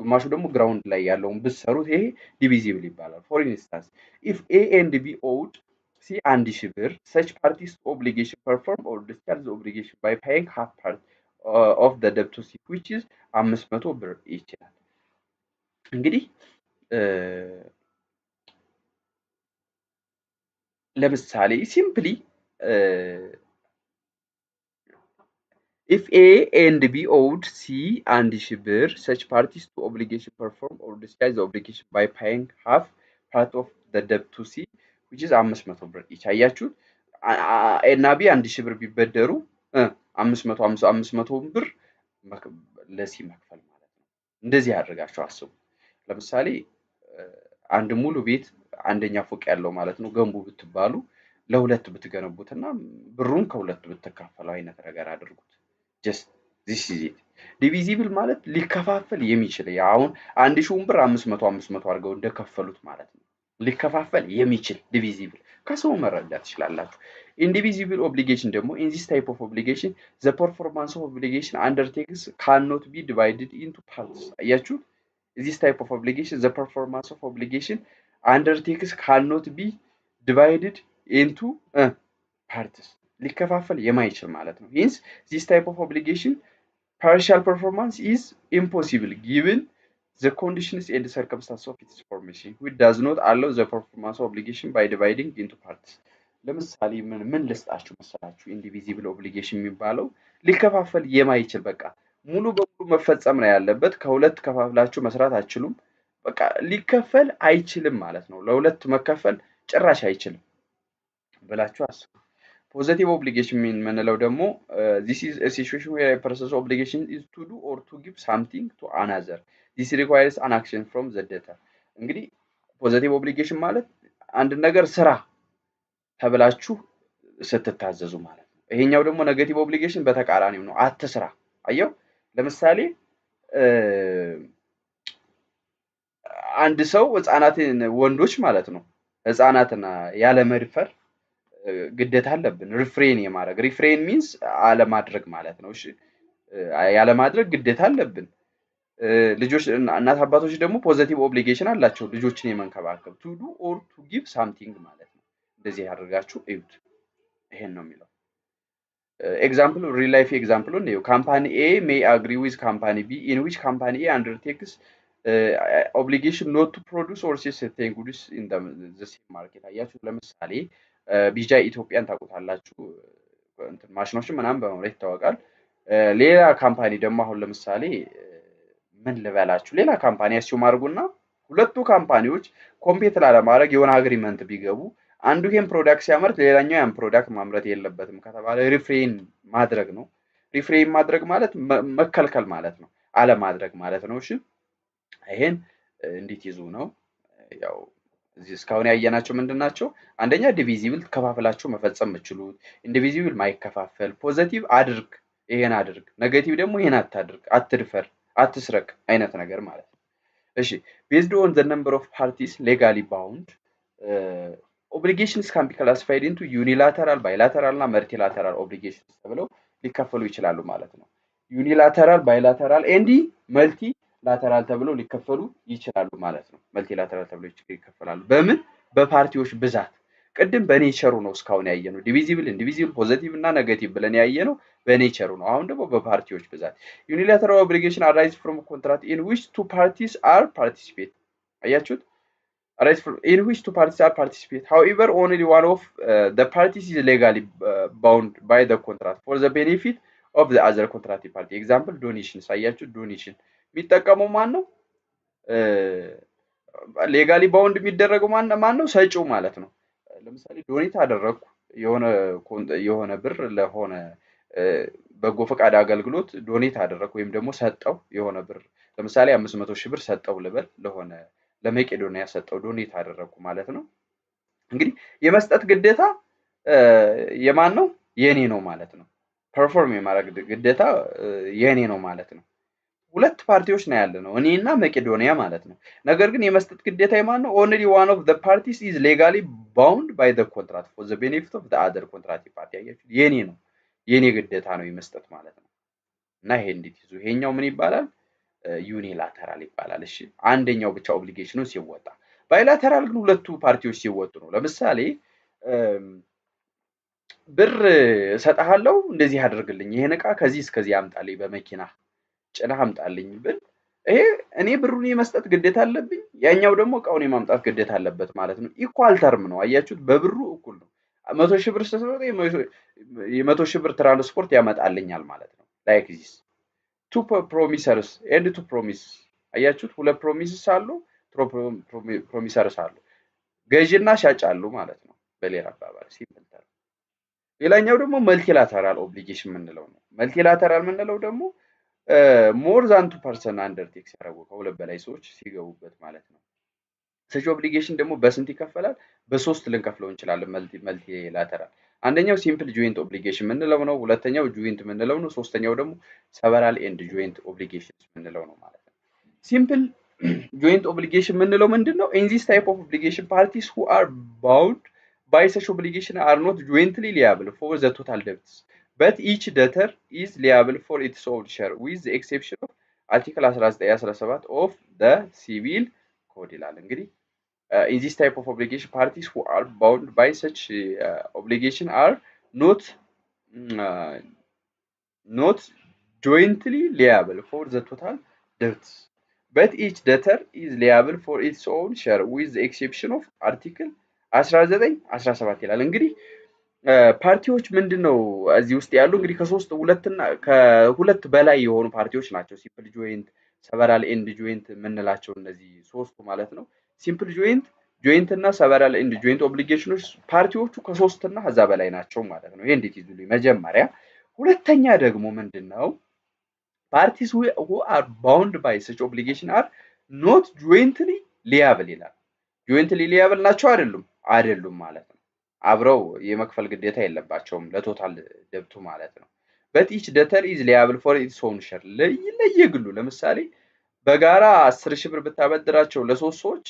ግማሹ ደግሞ ግራውንድ ላይ ያለውን ብትሰሩት ይሄ ዲቪዚብል ይባላል። for instance if A and B owed ሲ 1000 ብር such parties obligation perform or discharge the obligation by paying half part of the debt to C which is 500 ብር ይችላል። እንግዲህ ለምሳሌ ሲምፕሊ if A and B owed C 1000 ብር such parties to obligation perform or discharge the obligation by paying half part of the debt to C which is 500 ብር each አያችሁት ኤ እና ቢ 1000 ብር ቢበደሩ 500 ብር ለሲ መክፈል ማለት ነው። እንደዚህ አድርጋችሁ አስቡ። ለምሳሌ አንድ ሙሉ ቤት አንደኛ ፎቅ ያለው ማለት ነው ገንቡ ብትባሉ ለሁለት ብትገነቡትና ብሩን ከሁለት ብትካፈሉ አይነት ነገር አድርጉት። just this is it ዲቪዚብል ማለት ሊከፋፈል የሚችል አሁን 1000 ብር 500 አድርገው እንደከፈሉት ማለት ነው። ሊከፋፈል የሚችል ዲቪዚብል ከሰው መረዳት ይችላልላችሁ። indivisible obligation ደግሞ in this type of obligation the performance of obligation undertakes cannot be divided into parts አያችሁ this type of obligation the performance of obligation undertakes cannot be divided into parts ሊከፋፈል የማይችል ማለት ነው። hence this type of obligation partial performance is impossible given the conditions and circumstances of its formation which does not allow the performance of obligation by dividing into parts ለምሳሌ ምን ልስጣችሁ መሰላችሁ ኢንዲቪዚብል ኦብሊጌሽን የሚባለው ሊከፋፈል የማይችል በቃ ሙሉ በሙሉ መፈጸም ነው ያለበት ከሁለት ከፋፍላችሁ መስራት አትችሉም በቃ ሊከፈል አይችልም ማለት ነው። ለሁለት መከፈል ጭራሽ አይችልም ብላችሁ አስቡ። ፖዚቲቭ ኦብሊጌሽን የምንለው ደግሞ this is a situation where a person's obligation is to do or to give something to another this requires an action from the debtor እንግዲህ ፖዚቲቭ ኦብሊጌሽን ማለት አንድ ነገር ስራ ተብላችሁ ስትታዘዙ ማለት ነው። ይሄኛው ደግሞ ኔጌቲቭ ኦብሊጌሽን በተቃራኒው ነው አትስራ አየው ለምሳሌ አንድ ሰው ህፃናትን ወንዶች ማለት ነው ህፃናትና ያለ መድፈር ግዴታ አለብን ሪፍሬን የማድረግ ሪፍሬን ሚንስ አለ ማድረግ ማለት ነው። እሺ ያለ ማድረግ ግዴታ አለብን። ልጆች እናት አባቶች ደግሞ ፖዚቲቭ ኦብሊጌሽን አላቸው ልጆችን የመንከባከብ to do or to give something ማለት ነው። እንደዚህ ያደርጋችሁ እዩት ይሄን ነው የሚለው example real life example ነው company A may agree with company B in which company A undertakes obligation not to produce or sell certain goods in the same market አያችሁ ለምሳሌ ቢጃ ኢትዮጵያን ታውቁታላችሁ እንትን ማሽኖችን ምናምን በመምረት ይታወቃል። ሌላ ካምፓኒ ደግሞ አሁን ለምሳሌ ምን ልበላችሁ ሌላ ካምፓኒ አስዩም አድርጉና ሁለቱ ካምፓኒዎች ኮምፒት ለማድረግ የሆነ አግሪመንት ቢገቡ አንዱ ይሄን ፕሮዳክት ሲያመርት ሌላኛው ያን ፕሮዳክት ማምረት የለበትም ከተባለ ሪፍሬን ማድረግ ነው። ሪፍሬን ማድረግ ማለት መከልከል ማለት ነው አለ ማድረግ ማለት ነው። እሺ ይሄን እንዴት ይዙ ነው ያው እዚህ እስካሁን ያየናቸው ምንድናቸው አንደኛ ዲቪዚብል ከፋፍላችሁ መፈጸም የምትችሉት ኢንዲቪዚብል ማይከፋፈል ፖዚቲቭ አድርግ ይሄን አድርግ ኔጌቲቭ ደግሞ ይሄን አታድርግ አትድፈር አትስረቅ አይነት ነገር ማለት ነው። እሺ based on the number of parties legally bound obligations can be classified into unilateral bilateral እና multilateral obligations ተብለው ሊከፈሉ ይችላሉ ማለት ነው። unilateral bilateral and multilateral ተብለው ሊከፈሉ ይችላሉ ማለት ነው። multilateral ተብለው ይከፈላሉ በምን በፓርቲዎች ብዛት ቅድም በኔቸሩ ነው እስካሁን ያየነው ዲቪዚብል ኢንዲቪዚብል ፖዚቲቭ እና ኔጌቲቭ ብለን ያየነው በኔቸሩ ነው። አሁን ደግሞ በፓርቲዎች ብዛት unilateral obligation arise from a contract in which two parties are participate አያችሁት arise from in which two parties are participate however only one of the parties is legally bound by the contract for the benefit of the other contracting party example donation አያችሁት donation የሚጠቀመው ማን ነው ሌጋሊ ባውንድ የሚደረገው ማን ነው ሰጪው ማለት ነው። ለምሳሌ ዶኔት አደረኩ የሆነ ብር ለሆነ በጎ ፈቃድ አገልግሎት ዶኔት አደረኩ ወይም ደግሞ ሰጠው የሆነ ብር ለምሳሌ 500,000 ብር ሰጠው ልበል ለሆነ ለመቄዶንያ ሰጠው ዶኔት አደረኩ ማለት ነው። እንግዲህ የመስጠት ግዴታ የማን ነው የኔ ነው ማለት ነው። ፐርፎርም የማድረግ ግዴታ የኔ ነው ማለት ነው። ሁለት ፓርቲዎች ነው ያለነው እኔና መቄዶንያ ማለት ነው። ነገር ግን የመስጠት ግዴታ የማን ነው only one of the parties is legally bound by the contract for the benefit of the other contracting party አያችሁ የኔ ነው የኔ ግዴታ ነው የመስጠት ማለት ነው። እና ይሄ እንዴት ይዙ ይሄኛው ምን ይባላል ዩኒላተራል ይባላል። እሺ አንደኛው ብቻ ኦብሊጌሽኑ ሲወጣ ባይላተራል ግን ሁለቱ ፓርቲዎች ሲወጡ ነው። ለምሳሌ ብር እሰጥሃለሁ እንደዚህ አድርግልኝ ይሄን ዕቃ ከዚህ እስከዚህ አምጣልኝ በመኪና ጭነህ አምጣልኝ ብል ይሄ እኔ ብሩን የመስጠት ግዴታ አለብኝ፣ ያኛው ደግሞ እቃውን የማምጣት ግዴታ አለበት ማለት ነው። ኢኳል ተርም ነው። አያችሁት? በብሩ እኩል ነው። 100,000 ብር ስትሰጠው የ100,000 ብር ትራንስፖርት ያመጣልኛል ማለት ነው። ላይክ ዚስ ቱ ፕሮሚሰርስ ኤንድ ቱ ፕሮሚስ። አያችሁት? ሁለት ፕሮሚስስ አሉ፣ ፕሮሚሰርስ አሉ። ገዢና ሻጭ አሉ ማለት ነው በሌላ አባባል ሲምፕል ተርም። ሌላኛው ደግሞ መልቲላተራል ኦብሊጌሽን የምንለው ነው። መልቲላተራል የምንለው ደግሞ ሞር ዛን ቱ ፐርሰን አንደርቴክ ሲያደርጉ ከሁለት በላይ ሰዎች ሲገቡበት ማለት ነው። ሰች ኦብሊጌሽን ደግሞ በስንት ይከፈላል? በሶስት ልንከፍለው እንችላለን። መልቲላተራል አንደኛው ሲምፕል ጆይንት ኦብሊጌሽን የምንለው ነው። ሁለተኛው ጆይንት የምንለው ነው። ሶስተኛው ደግሞ ሰቨራል ኤንድ ጆይንት ኦብሊጌሽንስ የምንለው ነው ማለት ነው። ሲምፕል ጆይንት ኦብሊጌሽን የምንለው ምንድን ነው? ኢን ዚስ ታይፕ ኦፍ ኦብሊጌሽን ፓርቲስ ሁ አር ባውንድ by such obligation are not jointly liable for the total debts, but each debtor is liable for its own share with the exception of article 1917 of the civil code ይላል። እንግዲህ in this type of obligation parties who are bound by such obligation are not jointly liable for the total debts, but each debtor is liable for its own share with the exception of article 1917 ይላል። እንግዲህ ፓርቲዎች ምንድነው እዚህ ውስጥ ያሉ እንግዲህ ከሁለት በላይ የሆኑ ፓርቲዎች ናቸው። ሲምፕል ጆይንት፣ ሰቨራል ኤንድ ጆይንት የምንላቸው እነዚህ ሶስቱ ማለት ነው። ሲምፕል ጆይንት እና ሰቨራል ኤንድ ጆይንት ኦብሊጌሽኖች ፓርቲዎቹ ከሶስት እና ከዛ በላይ ናቸው ማለት ነው። ይሄ እንዴት ይዙልኝ መጀመሪያ። ሁለተኛ ደግሞ ምንድነው ፓርቲስ who are bound by such obligation are not jointly liable ይላል። ጆይንትሊ ሊያብል ናቸው አይደሉም ማለት ነው። አብረው የመክፈል ግዴታ የለባቸውም ለቶታል ደብቱ ማለት ነው። but each debtor is liable for its own share ለየግሉ ለምሳሌ በጋራ 10,000 ብር ብታበድራቸው ለሶስት ሰዎች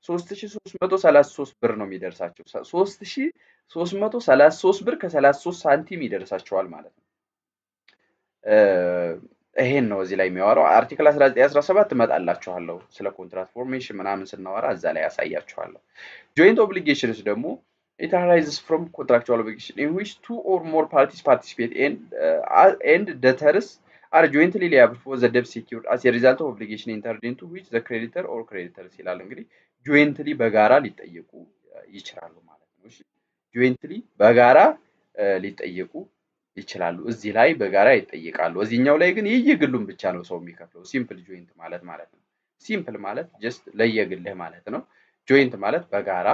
3,333 ብር ነው የሚደርሳቸው። 3,333 ብር ከ33 ሳንቲም ይደርሳቸዋል ማለት ነው። ይሄን ነው እዚህ ላይ የሚያወራው። አርቲክል 1917 እመጣላችኋለሁ ስለ ኮንትራክት ፎርሜሽን ምናምን ስናወራ እዛ ላይ ያሳያችኋለሁ። ጆይንት ኦብሊጌሽንስ ደግሞ it arises from contractual obligation in which two or more parties participate and debtors are jointly liable for the debt secured as a result of obligation entered into which the creditor or creditors ይላል። እንግዲህ ጆይንትሊ በጋራ ሊጠየቁ ይችላሉ ማለት ነው። እሺ ጆይንትሊ በጋራ ሊጠየቁ ይችላሉ። እዚህ ላይ በጋራ ይጠይቃሉ። እዚህኛው ላይ ግን የየግሉን ብቻ ነው ሰው የሚከፍለው። ሲምፕል ጆይንት ማለት ነው። ሲምፕል ማለት ጀስት ለየግልህ ማለት ነው። ጆይንት ማለት በጋራ፣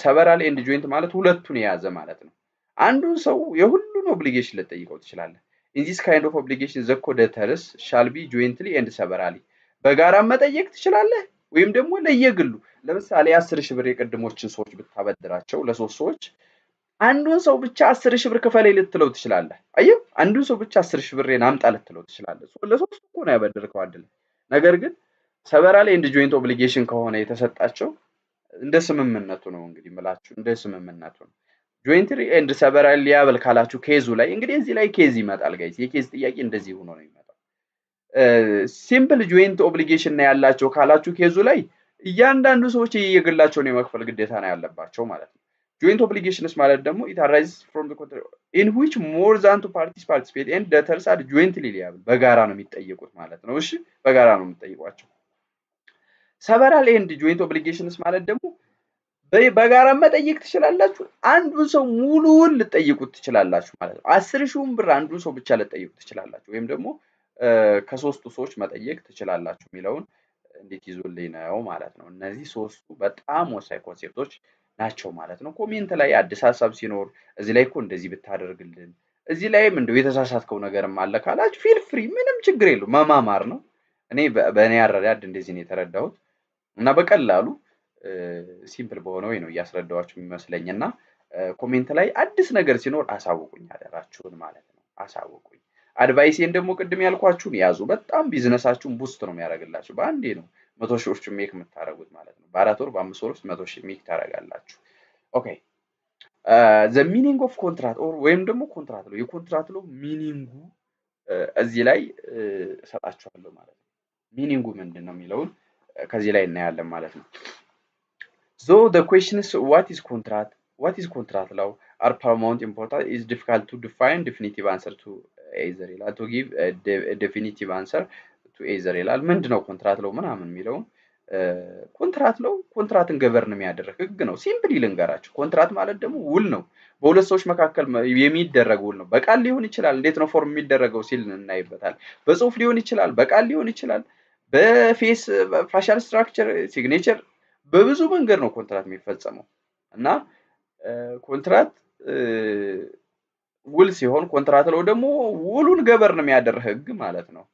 ሰቨራል ኤንድ ጆይንት ማለት ሁለቱን የያዘ ማለት ነው። አንዱን ሰው የሁሉን ኦብሊጌሽን ልጠይቀው ትችላለህ። in this kind of obligation the co-debtors shall be jointly and severally በጋራ መጠየቅ ትችላለህ ወይም ደግሞ ለየግሉ። ለምሳሌ 10,000 ብር የቀድሞችን ሰዎች ብታበድራቸው ለሶስት ሰዎች አንዱን ሰው ብቻ 10,000 ብር ክፈለኝ ልትለው ትችላለህ። አየህ አንዱን ሰው ብቻ 10,000 ብሬን አምጣ ልትለው ትችላለህ። ለሶስቱ እኮ ነው ያበደርከው አይደል? ነገር ግን ሰቨራል ኤንድ ጆይንት ኦብሊጌሽን ከሆነ የተሰጣቸው እንደ ስምምነቱ ነው። እንግዲህ ምላችሁ እንደ ስምምነቱ ነው። ጆይንትሊ ኤንድ ሰቨራል ሊያብል ካላችሁ ኬዙ ላይ እንግዲህ እዚህ ላይ ኬዝ ይመጣል ጋይስ። የኬዝ ጥያቄ እንደዚህ ሆኖ ነው የሚመጣው። ሲምፕል ጆይንት ኦብሊጌሽን ነው ያላቸው ካላችሁ ኬዙ ላይ እያንዳንዱ ሰዎች የየግላቸውን የመክፈል ግዴታ ነው ያለባቸው ማለት ነው። joint obligations ማለት ደግሞ it arises from the contract in which more than two parties participate and debtors are jointly liable በጋራ ነው የሚጠየቁት ማለት ነው። እሺ በጋራ ነው የሚጠይቋቸው። ሰቨራል ኤንድ ጆይንት ኦብሊጌሽንስ ማለት ደግሞ በጋራ መጠየቅ ትችላላችሁ። አንዱን ሰው ሙሉውን ልጠይቁት ትችላላችሁ ማለት ነው። 10,000 ብር አንዱን ሰው ብቻ ልጠይቁት ትችላላችሁ ወይም ደግሞ ከሶስቱ ሰዎች መጠየቅ ትችላላችሁ የሚለውን እንዴት ይዞልኝ ነው ማለት ነው። እነዚህ ሶስቱ በጣም ወሳኝ ኮንሴፕቶች ናቸው ማለት ነው። ኮሜንት ላይ አዲስ ሐሳብ ሲኖር እዚህ ላይ እኮ እንደዚህ ብታደርግልን እዚህ ላይም እንደው የተሳሳትከው ነገርም አለ ካላችሁ ፊል ፍሪ፣ ምንም ችግር የለውም መማማር ነው። እኔ በእኔ አረዳድ እንደዚህ ነው የተረዳሁት እና በቀላሉ ሲምፕል በሆነ ወይ ነው እያስረዳኋችሁ የሚመስለኝና ኮሜንት ላይ አዲስ ነገር ሲኖር አሳውቁኝ አደራችሁን ማለት ነው። አሳውቁኝ። አድቫይሴን ደግሞ ቅድም ያልኳችሁን ያዙ። በጣም ቢዝነሳችሁን ቡስት ነው የሚያደርግላችሁ። በአንዴ ነው 100,000 ሜክ የምታረጉት ማለት ነው። በ4 ወር በ5 ወር ውስጥ 100,000 ሜክ ታረጋላችሁ። ኦኬ the meaning of contract or ወይም ደግሞ ኮንትራክት ነው የኮንትራክት ነው ሚኒንጉ እዚህ ላይ ሰጣችኋለሁ ማለት ነው። ሚኒንጉ ምንድነው የሚለውን ከዚህ ላይ እናያለን ማለት ነው። so the question is what is contract what is contract law are paramount important is difficult to define definitive answer to either ይላል to give a definitive answer to either ይላል ምንድነው ኮንትራት ለው ምናምን የሚለው ኮንትራት ለው ኮንትራትን ገቨርን የሚያደርግ ህግ ነው ሲምፕሊ ልንገራችሁ ኮንትራት ማለት ደግሞ ውል ነው በሁለት ሰዎች መካከል የሚደረግ ውል ነው በቃል ሊሆን ይችላል እንዴት ነው ፎርም የሚደረገው ሲል እናይበታል በጽሁፍ ሊሆን ይችላል በቃል ሊሆን ይችላል በፌስ ፋሻል ስትራክቸር ሲግኔቸር በብዙ መንገድ ነው ኮንትራት የሚፈጸመው እና ኮንትራት ውል ሲሆን ኮንትራት ለው ደግሞ ውሉን ገቨርን የሚያደርግ ህግ ማለት ነው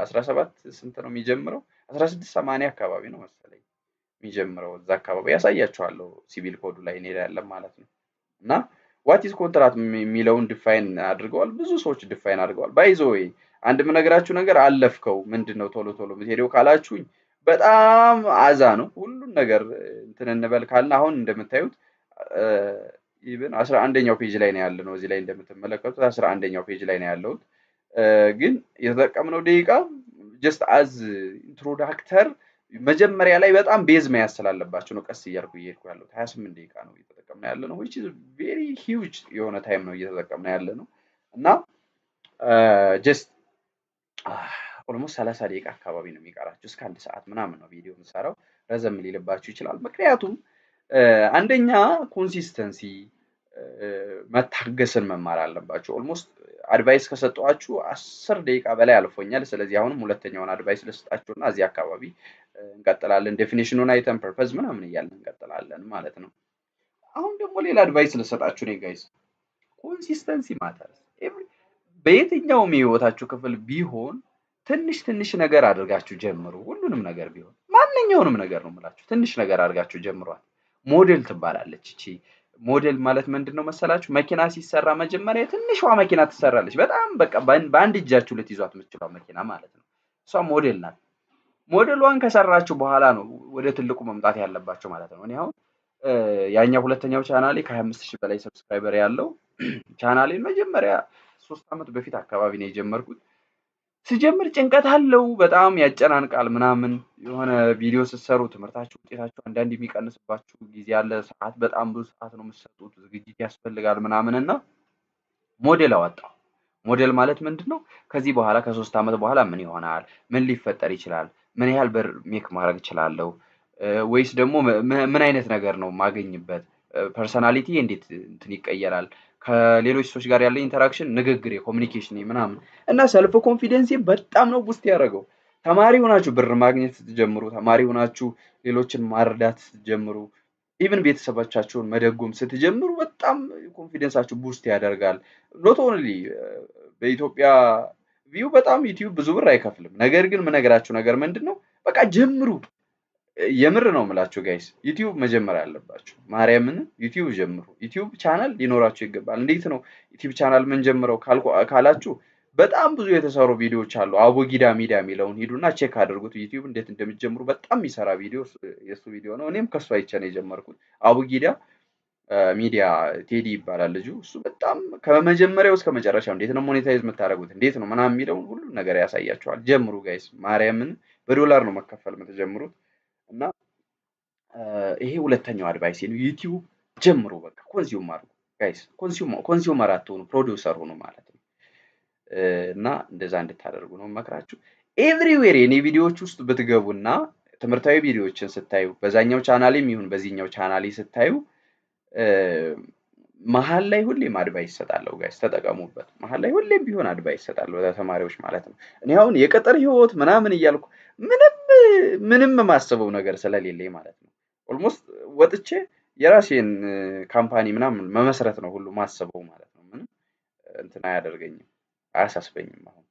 17 ስንት ነው የሚጀምረው 1680 አካባቢ ነው መሰለኝ የሚጀምረው እዛ አካባቢ ያሳያችኋለሁ ሲቪል ኮዱ ላይ እንሄዳለን ማለት ነው እና what is contract የሚለውን ዲፋይን አድርገዋል ብዙ ሰዎች ዲፋይን አድርገዋል ባይዞ ወይ አንድ ምነግራችሁ ነገር አለፍከው ምንድነው ቶሎ ቶሎ ምትሄደው ካላችሁኝ በጣም አዛ ነው ሁሉን ነገር እንትን እንበል ካልና አሁን እንደምታዩት ኢቭን 11ኛው ፔጅ ላይ ነው ያለነው እዚህ ላይ እንደምትመለከቱት 11ኛው ፔጅ ላይ ነው ያለው ግን የተጠቀምነው ደቂቃ just as introductor መጀመሪያ ላይ በጣም ቤዝ መያዝ ስላለባችሁ ነው ቀስ እያልኩ እየሄድኩ ያለው 28 ደቂቃ ነው እየተጠቀምነው ያለነው which is very huge የሆነ ታይም ነው እየተጠቀምነው ያለነው እና just almost 30 ደቂቃ አካባቢ ነው የሚቀራችሁ እስከ 1 ሰዓት ምናምን ነው ቪዲዮ የምሰራው ረዘም ሊልባችሁ ይችላል ምክንያቱም አንደኛ ኮንሲስተንሲ መታገስን መማር አለባችሁ ኦልሞስት አድቫይስ ከሰጣችሁ 10 ደቂቃ በላይ አልፎኛል ስለዚህ አሁንም ሁለተኛውን አድቫይስ ልስጣችሁና እዚህ አካባቢ እንቀጥላለን ዴፊኒሽኑን አይተን ፐርፐዝ ምናምን እያልን እንቀጥላለን ማለት ነው አሁን ደግሞ ሌላ አድቫይስ ልሰጣችሁ ነው ጋይስ ኮንሲስተንሲ ማተርስ በየትኛውም የህይወታችሁ ክፍል ቢሆን ትንሽ ትንሽ ነገር አድርጋችሁ ጀምሩ ሁሉንም ነገር ቢሆን ማንኛውንም ነገር ነው ማለት ትንሽ ነገር አድርጋችሁ ጀምሯል ሞዴል ትባላለች እቺ ሞዴል ማለት ምንድነው መሰላችሁ መኪና ሲሰራ መጀመሪያ ትንሽዋ መኪና ትሰራለች በጣም በቃ በአንድ እጃችሁ ልትይዟት የምትችለው መኪና ማለት ነው እሷ ሞዴል ናት ሞዴሏን ከሰራችሁ በኋላ ነው ወደ ትልቁ መምጣት ያለባችሁ ማለት ነው እኔ አሁን ያኛው ሁለተኛው ቻናሌ ከ25000 በላይ ሰብስክራይበር ያለው ቻናሌን መጀመሪያ 3 አመት በፊት አካባቢ ነው የጀመርኩት ሲጀምር ጭንቀት አለው በጣም ያጨናንቃል ምናምን የሆነ ቪዲዮ ሲሰሩ ትምርታችሁ ውጤታችሁ አንዳንድ የሚቀንስባችሁ ጊዜ ያለ ሰዓት በጣም ብዙ ሰዓት ነው የምትሰጡት ዝግጅት ያስፈልጋል ምናምንና ሞዴል አወጣው ሞዴል ማለት ምንድነው ከዚህ በኋላ ከ3 አመት በኋላ ምን ይሆናል ምን ሊፈጠር ይችላል ምን ያህል ብር ሜክ ማድረግ ይችላልው ወይስ ደግሞ ምን አይነት ነገር ነው ማገኝበት ፐርሰናሊቲ እንዴት እንትን ይቀየራል ከሌሎች ሰዎች ጋር ያለ ኢንተራክሽን ንግግር የኮሙኒኬሽን ምናምን እና ሰልፍ ኮንፊደንስ በጣም ነው ቡስት ያደረገው ተማሪ ሆናችሁ ብር ማግኘት ስትጀምሩ ተማሪ ሆናችሁ ሌሎችን ማርዳት ስትጀምሩ ኢቭን ቤተሰቦቻችሁን መደጎም ስትጀምሩ በጣም ኮንፊደንሳችሁ ቡስት ያደርጋል ኖት ኦንሊ በኢትዮጵያ ቪው በጣም ዩቲዩብ ብዙ ብር አይከፍልም ነገር ግን ምነግራችሁ ነገር ምንድነው በቃ ጀምሩ የምር ነው የምላችሁ ጋይስ ዩቲዩብ መጀመሪያ አለባችሁ ማርያምን ዩቲዩብ ጀምሩ ዩቲዩብ ቻናል ሊኖራችሁ ይገባል እንዴት ነው ዩቲዩብ ቻናል ምን ጀምረው ካላችሁ በጣም ብዙ የተሰሩ ቪዲዮዎች አሉ አቦጊዳ ሚዲያ የሚለውን ሂዱና ቼክ አድርጉት ዩቲዩብ እንዴት እንደምትጀምሩ በጣም ይሰራ ቪዲዮ የሱ ቪዲዮ ነው እኔም ከሱ አይቼ ነው የጀመርኩት አቦጊዳ ሚዲያ ቴዲ ይባላል ልጁ እሱ በጣም ከመጀመሪያው እስከ መጨረሻው እንዴት ነው ሞኔታይዝ የምታደርጉት እንዴት ነው ምናምን የሚለው ሁሉ ነገር ያሳያችኋል ጀምሩ ጋይስ ማርያምን በዶላር ነው መከፈል የምትጀምሩት እና ይሄ ሁለተኛው አድቫይስ ነው ዩቲዩብ ጀምሩ በቃ ኮንሱም አድርጉ ጋይስ ኮንሱመር አትሆኑ ፕሮዲዩሰር ሆኑ ማለት ነው እና እንደዛ እንድታደርጉ ነው መከራችሁ ኤቭሪዌር የኔ ቪዲዮዎች ውስጥ ብትገቡና ትምርታዊ ቪዲዮዎችን ስታዩ በዛኛው ቻናሌም ይሁን በዚህኛው ቻናሌ ስታዩ መሃል ላይ ሁሌም አድቫይስ ሰጣለሁ ጋይስ ተጠቀሙበት መሃል ላይ ሁሌም ቢሆን አድቫይስ ሰጣለሁ ለተማሪዎች ማለት ነው እኔ አሁን የቀጠር ህይወት ምናምን ይያልኩ ምንም ማሰበው ነገር ስለሌለኝ ማለት ነው ኦልሞስት ወጥቼ የራሴን ካምፓኒ ምናምን መመስረት ነው ሁሉ ማሰበው ማለት ነው ምንም እንትና ያደርገኝም አያሳስበኝም አሁን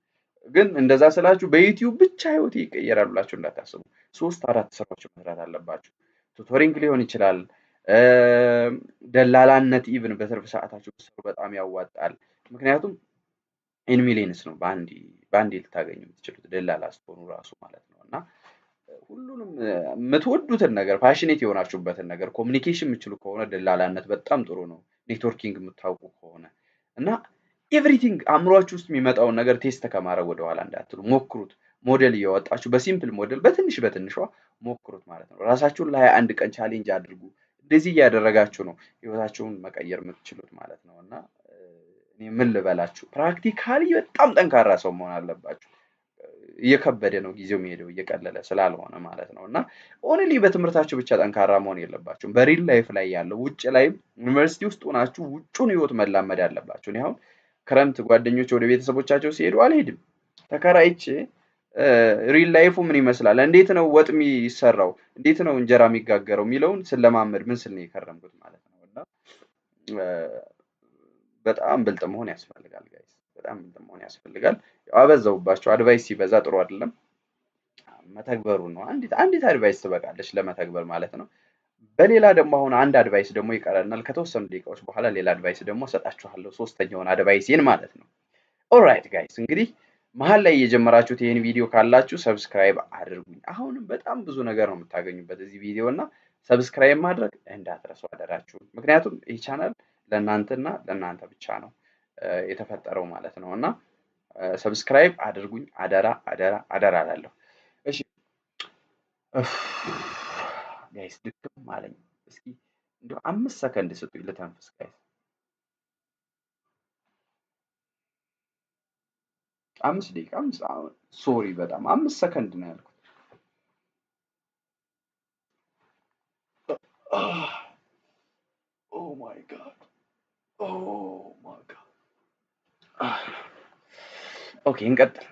ግን እንደዛ ስላችሁ በዩቲዩብ ብቻ ህይወት ይቀየራል ብላችሁ እንዳታስቡ 3-4 ስራዎች መስራት አለባችሁ ቱቶሪንግ ሊሆን ይችላል ደላላነት ኢቭን በትርፍ ሰዓታችሁ ብትሰሩ በጣም ያዋጣል ምክንያቱም ኢን ሚሊየንስ ነው ባንዲ ልታገኙ የምትችሉት ደላላ ስትሆኑ ራሱ ማለት ነውና ሁሉንም የምትወዱትን ነገር ፓሽኔት የሆናችሁበትን ነገር ኮሙኒኬሽን የምትችሉ ከሆነ ደላላነት በጣም ጥሩ ነው ኔትወርኪንግ የምታውቁ ከሆነ እና ኤቭሪቲንግ አምሯችሁ ውስጥ የሚመጣው ነገር ቴስት ከማድረግ ወደ ኋላ እንዳትሉ ሞክሩት ሞዴል እያወጣችሁ በሲምፕል ሞዴል በትንሿ ሞክሩት ማለት ነው ራሳችሁን ለ21 ቀን ቻሌንጅ አድርጉ እንደዚህ እያደረጋችሁ ነው ህይወታችሁን መቀየር የምትችሉት ማለት ነው። እና እኔ ምን ልበላችሁ ፕራክቲካሊ በጣም ጠንካራ ሰው መሆን አለባችሁ። እየከበደ ነው ጊዜው የሚሄደው እየቀለለ ስላልሆነ ማለት ነው። እና ኦንሊ በትምህርታችሁ ብቻ ጠንካራ መሆን የለባችሁም። በሪል ላይፍ ላይ ያለው ውጭ ላይ ዩኒቨርሲቲ ውስጥ ሆናችሁ ውጩን ህይወት መላመድ አለባችሁ። እኔ አሁን ክረምት ጓደኞች ወደ ቤተሰቦቻቸው ሲሄዱ አልሄድም። ተከራይቼ ሪል ላይፉ ምን ይመስላል፣ እንዴት ነው ወጥ የሚሰራው፣ እንዴት ነው እንጀራ የሚጋገረው የሚለውን ስለማመድ ምን ስል ነው የከረምኩት ማለት ነው። እና በጣም ብልጥ መሆን ያስፈልጋል ጋይስ፣ በጣም ብልጥ መሆን ያስፈልጋል። ያው አበዛውባቸው፣ አድቫይስ ሲበዛ ጥሩ አይደለም። መተግበሩ ነው። አንዲት አድቫይስ ትበቃለች ለመተግበር ማለት ነው። በሌላ ደግሞ አሁን አንድ አድቫይስ ደግሞ ይቀረናል። ከተወሰኑ ደቂቃዎች በኋላ ሌላ አድቫይስ ደግሞ ሰጣችኋለሁ፣ ሶስተኛውን አድቫይሴን ማለት ነው። ኦልራይት ጋይስ እንግዲህ መሀል ላይ የጀመራችሁት ይህን ቪዲዮ ካላችሁ ሰብስክራይብ አድርጉኝ። አሁንም በጣም ብዙ ነገር ነው የምታገኙበት እዚህ ቪዲዮ እና ሰብስክራይብ ማድረግ እንዳትረሱ አደራችሁ። ምክንያቱም ይህ ቻናል ለእናንተና ለእናንተ ብቻ ነው የተፈጠረው ማለት ነው። እና ሰብስክራይብ አድርጉኝ አደራ አደራ አደራ እላለሁ። እሺ ጋይስ ድክም አለኝ። እስኪ እንደው 5 ሰከንድ ስጡኝ ልተንፍስ ጋይስ። 5 ደቂቃ ሶሪ በጣም 5 ሰከንድ ነው ያልኩት። ኦ ማይ ጋድ ኦ ማይ ጋድ። ኦኬ እንቀጥል።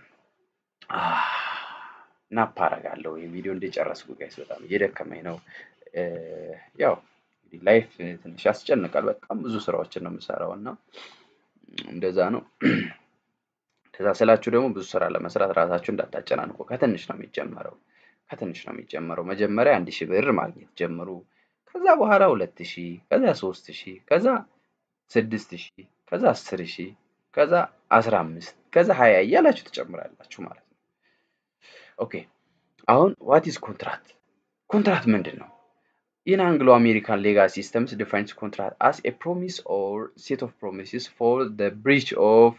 ናፕ አደርጋለሁ ይሄ ቪዲዮ እንደጨረስኩ ጋይስ፣ በጣም እየደከመኝ ነው። ያው እንግዲህ ላይፍ ትንሽ ያስጨንቃል። በጣም ብዙ ስራዎችን ነው የምሰራው እና እንደዛ ነው። ከዛ ስላችሁ ደግሞ ብዙ ስራ ለመስራት ራሳችሁ እንዳታጨናንቁ። ከትንሽ ነው የሚጀመረው፣ ከትንሽ ነው የሚጀመረው። መጀመሪያ 1000 ብር ማግኘት ጀምሩ። ከዛ በኋላ 2000፣ ከዛ 3000፣ ከዛ 6000፣ ከዛ 10000፣ ከዛ 15፣ ከዛ 20 እያላችሁ ትጨምራላችሁ ማለት ነው። ኦኬ አሁን ዋት ኢዝ ኮንትራክት? ኮንትራክት ምንድን ነው? In Anglo-American legal systems defines contract as a promise or set of promises for the breach of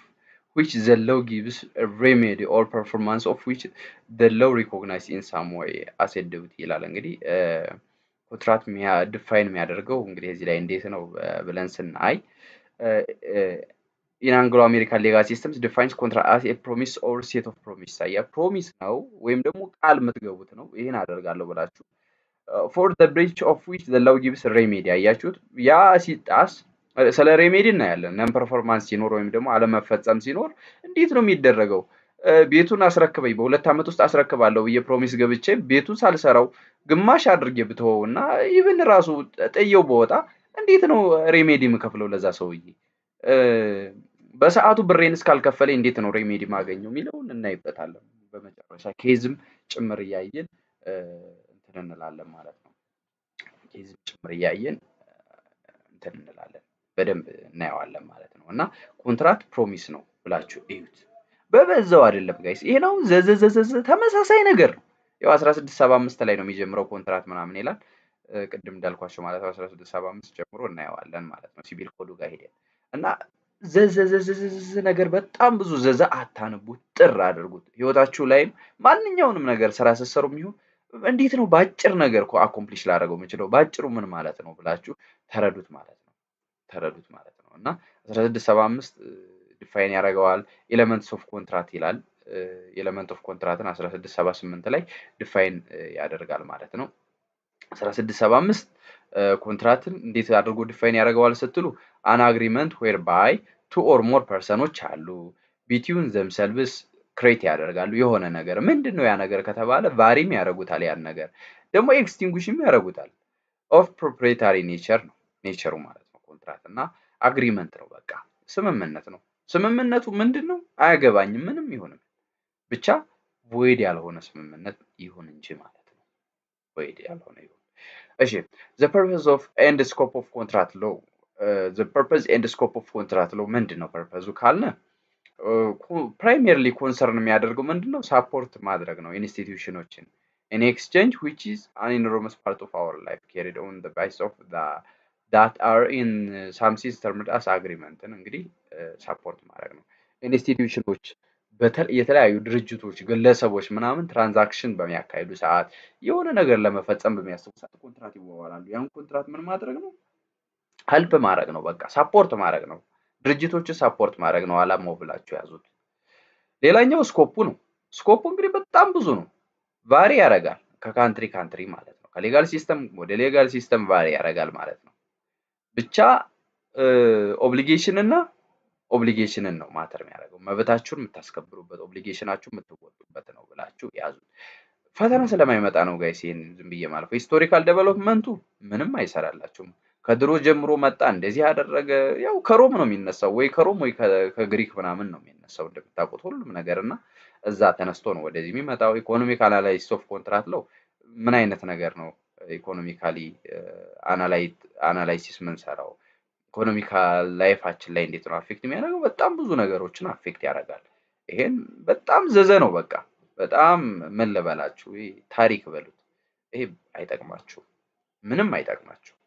which the law gives a remedy or performance of which the law recognizes in some way as a duty ይላል። እንግዲህ ኮንትራክት ዲፋይን የሚያደርገው እንግዲህ እዚህ ላይ እንዴት ነው ብለን ስናይ in Anglo-American legal systems defines contract as a promise or set of promises ያ ፕሮሚስ ነው ወይም ደግሞ ቃል የምትገቡት ነው። ይሄን አደርጋለሁ ብላችሁ for the breach of which the law gives remedy አያችሁት። ያ ሲጣስ ስለ ሬሜዲ እናያለን። ነን ፐርፎርማንስ ሲኖር ወይም ደግሞ አለመፈጸም ሲኖር እንዴት ነው የሚደረገው? ቤቱን አስረክበኝ በ2 ዓመት ውስጥ አስረክባለሁ ብዬ ፕሮሚስ ገብቼ ቤቱን ሳልሰራው ግማሽ አድርጌ ብተወውና ኢቭን ራሱ ጥየው በወጣ እንዴት ነው ሬሜዲ የምከፍለው ለዛ ሰውዬ? በሰዓቱ ብሬን እስካልከፈለኝ እንዴት ነው ሬሜዲ ማገኘው የሚለውን እናይበታለን። በመጨረሻ ኬዝም ጭምር እያየን እንትን እንላለን ማለት ነው። ኬዝም ጭምር እያየን እንትን እንላለን፣ በደንብ እናየዋለን ማለት ነው። እና ኮንትራክት ፕሮሚስ ነው ብላችሁ እዩት። በበዛው አይደለም ጋይስ። ይሄ ነው ዘዘዘዘ ተመሳሳይ ነገር ነው። ያው 1675 ላይ ነው የሚጀምረው ኮንትራክት ምናምን ይላል። ቅድም እንዳልኳቸው ማለት 1675 ጀምሮ እናየዋለን ማለት ነው። ሲቪል ኮዱ ጋር ሄደን እና ዘዘዘዘ ነገር በጣም ብዙ ዘዘ አታንቡት፣ ጥር አድርጉት። ህይወታችሁ ላይም ማንኛውንም ነገር ስራ ስትሰሩ የሚሆን እንዴት ነው ባጭር ነገር እኮ አኮምፕሊሽ ላደርገው የምችለው ባጭሩ ምን ማለት ነው ብላችሁ ተረዱት ማለት ነው። ተረዱት ማለት ነው። እና 1675 ዲፋይን ያደርገዋል። ኤሌመንትስ ኦፍ ኮንትራክት ይላል። ኤሌመንት ኦፍ ኮንትራክትን 1678 ላይ ዲፋይን ያደርጋል ማለት ነው። 1675 ኮንትራክትን እንዴት አድርጎ ዲፋይን ያደርገዋል ስትሉ አን አግሪመንት ዌር ባይ ቱ ኦር ሞር ፐርሰኖች አሉ ቢትዊን ዘምሰልቭስ ክሬት ያደርጋሉ የሆነ ነገር። ምንድነው ያ ነገር ከተባለ ቫሪም ያደርጉታል፣ ያን ነገር ደግሞ ኤክስቲንጉሽም ያደርጉታል። ኦፍ ፕሮፕሪየታሪ ኔቸር ነው ኔቸሩ ማለት ነው ኮንትራክት። እና አግሪመንት ነው፣ በቃ ስምምነት ነው። ስምምነቱ ምንድነው አያገባኝም፣ ምንም ይሁንም ብቻ ቮይድ ያልሆነ ስምምነት ይሁን እንጂ ማለት ነው። ቮይድ ያልሆነ ይሁን። እሺ the purpose of and scope of contract law the purpose and scope of contract law ምንድነው? ፐርፐዙ ካልነ ፕራይመሪሊ ኮንሰርን የሚያደርገው ምንድነው? ሳፖርት ማድረግ ነው ኢንስቲትዩሽኖችን in exchange which is an enormous part of our life carried on the basis of that are in some system as agreement እንግዲህ ሳፖርት ማድረግ ነው። ኢንስቲትዩሽኖች የተለያዩ ድርጅቶች፣ ግለሰቦች ምናምን ትራንዛክሽን በሚያካሂዱ ሰዓት የሆነ ነገር ለመፈጸም በሚያስቡ ሰዓት ኮንትራት ይዋዋላሉ። ያን ኮንትራት ምን ማድረግ ነው? ሄልፕ ማድረግ ነው። በቃ ሳፖርት ማድረግ ነው። ድርጅቶችን ሳፖርት ማድረግ ነው አላማው ብላችሁ ያዙት። ሌላኛው ስኮፑ ነው። ስኮፑ እንግዲህ በጣም ብዙ ነው። ቫሪ ያደርጋል ከካንትሪ ካንትሪ ማለት ነው። ከሌጋል ሲስተም ወደ ሌጋል ሲስተም ቫሪ ያደርጋል ማለት ነው። ብቻ ኦብሊጌሽንን ነው ማተር የሚያደርገው። መብታችሁን የምታስከብሩበት ኦብሊጌሽናችሁን የምትወጡበት ነው ብላችሁ ያዙት። ፈተና ስለማይመጣ ነው ጋይስ ይሄን ዝም ብዬ ማለት ነው። ሂስቶሪካል ዴቨሎፕመንቱ ምንም አይሰራላችሁም። ከድሮ ጀምሮ መጣ እንደዚህ ያደረገ ያው ከሮም ነው የሚነሳው፣ ወይ ከሮም ወይ ከግሪክ ምናምን ነው የሚነሳው እንደምታውቁት ሁሉም ነገር እና እዛ ተነስቶ ነው ወደዚህ የሚመጣው። ኢኮኖሚክ አናላይሲስ ኦፍ ኮንትራት ለው ምን አይነት ነገር ነው ኢኮኖሚካሊ አናላይሲስ ምንሰራው ኢኮኖሚካል ላይፋችን ላይ እንዴት ነው አፌክት የሚያደርገው? በጣም ብዙ ነገሮችን አፌክት ያደርጋል። ይሄን በጣም ዘዘ ነው በቃ በጣም ምን ልበላችሁ፣ ይሄ ታሪክ በሉት። ይሄ አይጠቅማችሁም፣ ምንም አይጠቅማችሁም።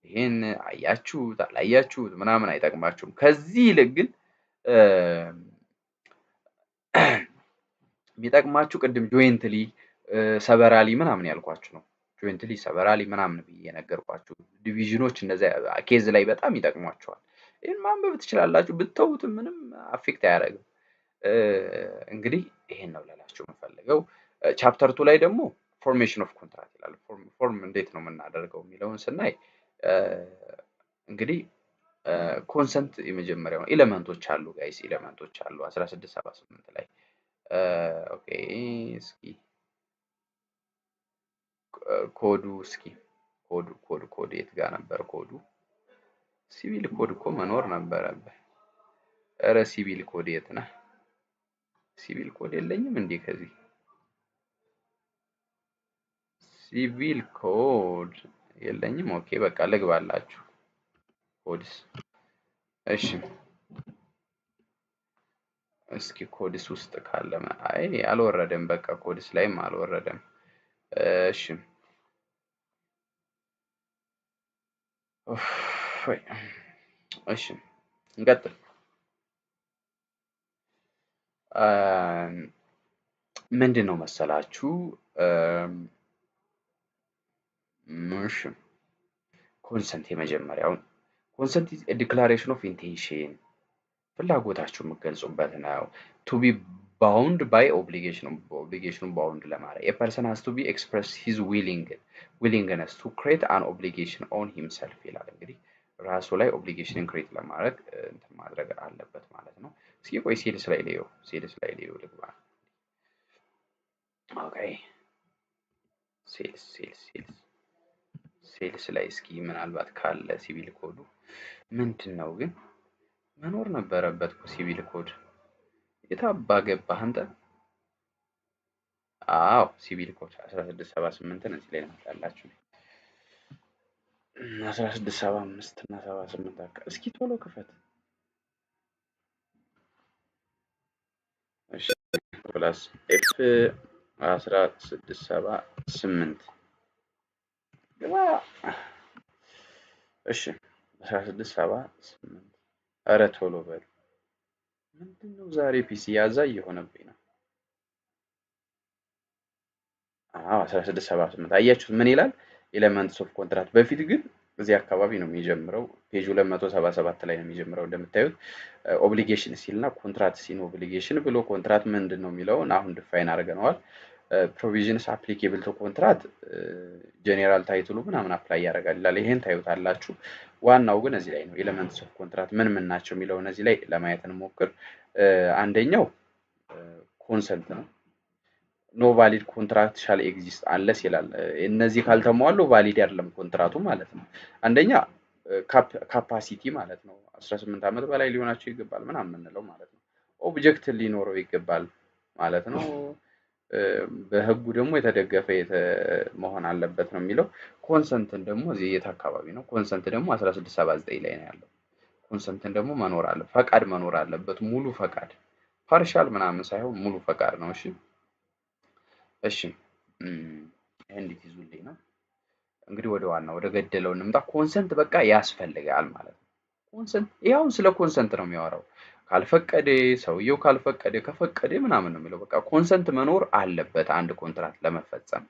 ይሄን አያችሁት አላያችሁት ምናምን አይጠቅማችሁም። ከዚህ ይልቅ ግን የሚጠቅማችሁ ቅድም ጆይንትሊ ሰበራሊ ምናምን ያልኳችሁ ነው። ጆይንትሊ ሰበራሊ ምናምን ብዬ የነገርኳችሁ ዲቪዥኖች እነዚያ ኬዝ ላይ በጣም ይጠቅሟቸዋል። ይህን ማንበብ ትችላላችሁ፣ ብትተውት ምንም አፌክት አያደርግም። እንግዲህ ይሄን ነው ልላችሁ የምፈልገው። ቻፕተር 2 ላይ ደግሞ ፎርሜሽን ኦፍ ኮንትራት ይላል። ፎርም እንዴት ነው የምናደርገው የሚለውን ስናይ እንግዲህ ኮንሰንት የመጀመሪያው ኤሌመንቶች አሉ ጋይስ፣ ኤሌመንቶች አሉ 1678 ላይ ኦኬ። እስኪ ኮዱ እስኪ ኮዱ የት ጋር ነበር ኮዱ? ሲቪል ኮድ እኮ መኖር ነበረበት። ኧረ ሲቪል ኮድ የት ነህ? ሲቪል ኮድ የለኝም እንዴ? ከዚህ ሲቪል ኮድ የለኝም። ኦኬ በቃ ልግባላችሁ ኮድስ። እሺ እስኪ ኮድስ ውስጥ ካለ አይ አልወረደም። በቃ ኮድስ ላይም አልወረደም። እሺ እሺ እንቀጥል። ምንድን ነው መሰላችሁ እሺ ኮንሰንት የመጀመሪያውን ኮንሰንት ኢዝ ኤ ዲክላሬሽን ኦፍ ኢንቴንሽን ፍላጎታችሁ የምትገልጹበት ነው። ቱ ቢ ባውንድ ባይ ኦብሊጌሽኑን ባውንድ ለማድረግ ኤ ፐርሰን ሃዝ ቱ ቢ ኤክስፕረስ ሂዝ ዊሊንግነስ ቱ ክሬት አን ኦብሊጌሽን ኦን ሂምሰልፍ ይላል። እንግዲህ ራሱ ላይ ኦብሊጌሽንን ክሬት ለማድረግ እንትን ማድረግ አለበት ማለት ነው። እስኪ ቆይ ሴልስ ላይ ሌዮ ልግባ። ኦኬ ሴልስ ላይ እስኪ ምናልባት ካለ ሲቪል ኮዱ ምንድን ነው ግን መኖር ነበረበት እኮ ሲቪል ኮድ። የታባ ገባህ አንተ? አዎ ሲቪል ኮድ 1678 እዚህ ላይ እናመጣላችሁ። 1675 እና 78 አካ እስኪ ቶሎ ክፈት። እሺ ፕላስ ኤፍ 1678 ግባ። እሺ 1678 ኧረ ቶሎ በል። ምንድነው ዛሬ ፒሲ ያዛ እየሆነብኝ ነው። 1678 አያችሁት ምን ይላል? ኤሌመንትስ ኦፍ ኮንትራት። በፊት ግን እዚህ አካባቢ ነው የሚጀምረው። ፔጅ 277 ላይ ነው የሚጀምረው እንደምታዩት ኦብሊጌሽን ሲልና ኮንትራት ሲን ኦብሊጌሽን ብሎ ኮንትራት ምንድን ነው የሚለውን አሁን ዲፋይን አድርገነዋል። ፕሮቪዥንስ አፕሊኬብል ቱ ኮንትራት ጄኔራል ታይትሉ ምናምን አፕላይ ያደርጋል ይላል። ይሄን ታዩታላችሁ። ዋናው ግን እዚህ ላይ ነው። ኤሌመንትስ ኦፍ ኮንትራት ምን ምን ናቸው የሚለውን እዚህ ላይ ለማየት እንሞክር። አንደኛው ኮንሰንት ነው። ኖ ቫሊድ ኮንትራክት ሻል ኤግዚስት አንለስ ይላል። እነዚህ ካልተሟሉ ቫሊድ አይደለም ኮንትራቱ ማለት ነው። አንደኛ ካፓሲቲ ማለት ነው። 18 ዓመት በላይ ሊሆናቸው ይገባል ምናምን የምንለው ማለት ነው። ኦብጀክት ሊኖረው ይገባል ማለት ነው። በህጉ ደግሞ የተደገፈ መሆን አለበት ነው የሚለው። ኮንሰንትን ደግሞ እዚህ የት አካባቢ ነው? ኮንሰንት ደግሞ 1679 ላይ ነው ያለው። ኮንሰንትን ደግሞ መኖር አለ ፈቃድ መኖር አለበት። ሙሉ ፈቃድ ፓርሻል ምናምን ሳይሆን ሙሉ ፈቃድ ነው። እሺ እንዴት ይዙልኝ ነው እንግዲህ ወደ ገደለው እንምጣ። ኮንሰንት በቃ ያስፈልጋል ማለት ነው። ኮንሰንት ይሄው ስለ ኮንሰንት ነው የሚያወራው። ካልፈቀደ ሰውየው ካልፈቀደ ከፈቀደ ምናምን ነው የሚለው። በቃ ኮንሰንት መኖር አለበት አንድ ኮንትራት ለመፈጸም።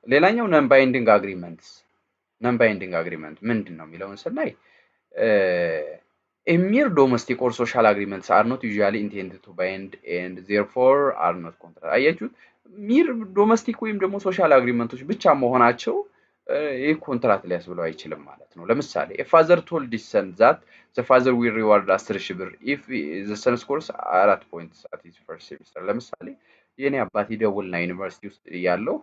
ሌላኛው ነን ባይንዲንግ አግሪመንትስ። ነን ባይንዲንግ አግሪመንት ምንድን ነው የሚለውን ስናይ mere domestic or social agreements are not usually intended to bind and therefore are not contract። አያችሁት? ሚር ዶሜስቲክ ወይም ደግሞ ሶሻል አግሪመንቶች ብቻ መሆናቸው ይህ ኮንትራት ሊያስብለው አይችልም ማለት ነው። ለምሳሌ a father told his son that the father will reward 10,000 ብር if the son scores 4 points at his first semester። ለምሳሌ የኔ አባት ይደውልና ዩኒቨርሲቲ ውስጥ ያለው